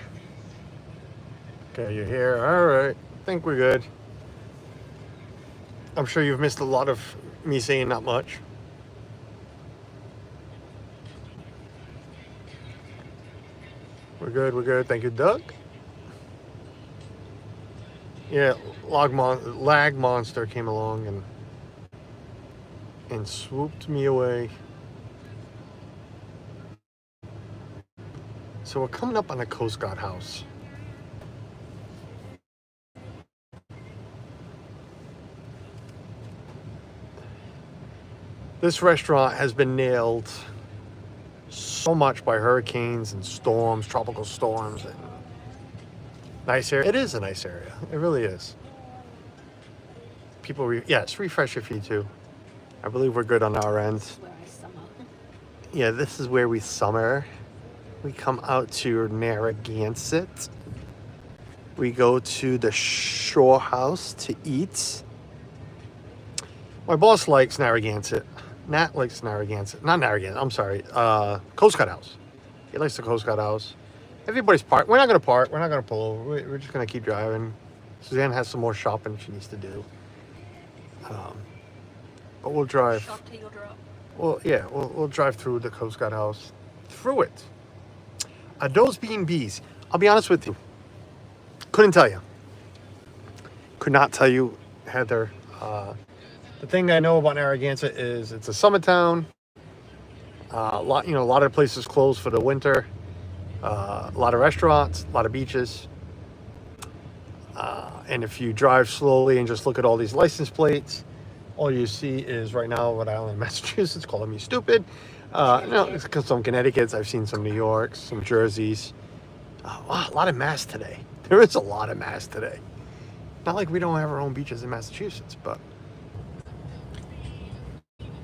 B: Okay, you're here. All right. I think we're good. I'm sure you've missed a lot of me saying not much. We're good. We're good. Thank you, Doug. Yeah, lag monster came along and swooped me away. So we're coming up on a Coast Guard house. This restaurant has been nailed so much by hurricanes and storms, tropical storms. And nice area. It is a nice area. It really is. People, yes, refresh your feed too. I believe we're good on our end.
C: That's where I sum up.
B: Yeah, this is where we summer. We come out to Narragansett. We go to the Shore House to eat. My boss likes Narragansett. Nat likes Narragansett. Not Narragansett, I'm sorry. Coast Guard House. He likes the Coast Guard House. Everybody's parked. We're not going to park. We're not going to pull over. We're just going to keep driving. Suzanne has some more shopping she needs to do. But we'll drive.
C: Shop till you drop.
B: Well, yeah, we'll drive through the Coast Guard House. Through it. Those B&Bs, I'll be honest with you. Couldn't tell you. Could not tell you, Heather. The thing I know about Narragansett is it's a summer town. A lot of the places closed for the winter. A lot of restaurants, a lot of beaches. And if you drive slowly and just look at all these license plates, all you see is right now Rhode Island, Massachusetts calling me stupid. It's some Connecticut's. I've seen some New Yorks, some Jerseys. Wow, a lot of Mass today. There is a lot of Mass today. Not like we don't have our own beaches in Massachusetts, but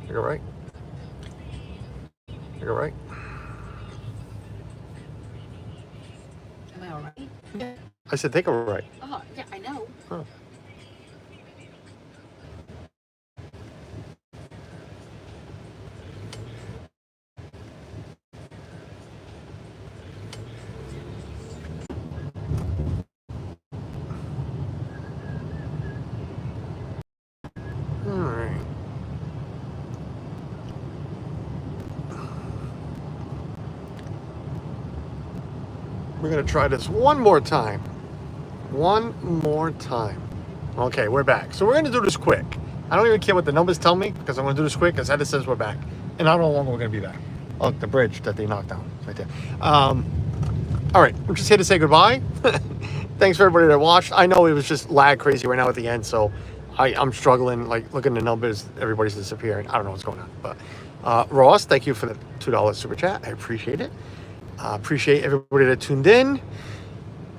B: you're right. You're right.
C: Am I alright?
B: I said take a right.
C: Oh, yeah, I know.
B: Huh. We're going to try this one more time. One more time. Okay, we're back. So we're going to do this quick. I don't even care what the numbers tell me because I'm going to do this quick because Heather says we're back. And I don't know how long we're going to be back. Oh, the bridge that they knocked down. It's right there. All right, we're just here to say goodbye. Thanks for everybody that watched. I know it was just lag crazy right now at the end, so I'm struggling. Like, looking at the numbers, everybody's disappearing. I don't know what's going on. But Ross, thank you for the $2 super chat. I appreciate it. Appreciate everybody that tuned in.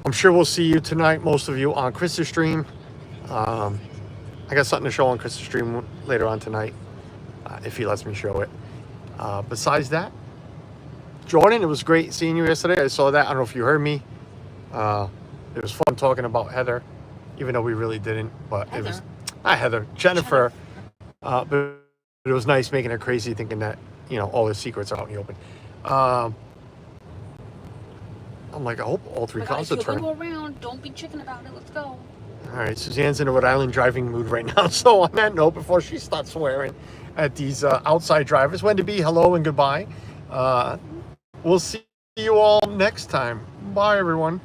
B: I'm sure we'll see you tonight, most of you, on Chris's stream. I got something to show on Chris's stream later on tonight, if he lets me show it. Besides that, Jordan, it was great seeing you yesterday. I saw that. I don't know if you heard me. It was fun talking about Heather, even though we really didn't. But
C: Heather.
B: It was not Heather, Jennifer. But it was nice making her crazy, thinking that all the secrets are out in the open. I'm like, I hope all three cars are
C: If you're
B: turned.
C: gonna go around, don't be chicken about it. Let's go.
B: All right, Suzanne's in a Rhode Island driving mood right now. So on that note, before she starts swearing at these outside drivers, when to be hello and goodbye. We'll see you all next time. Bye, everyone.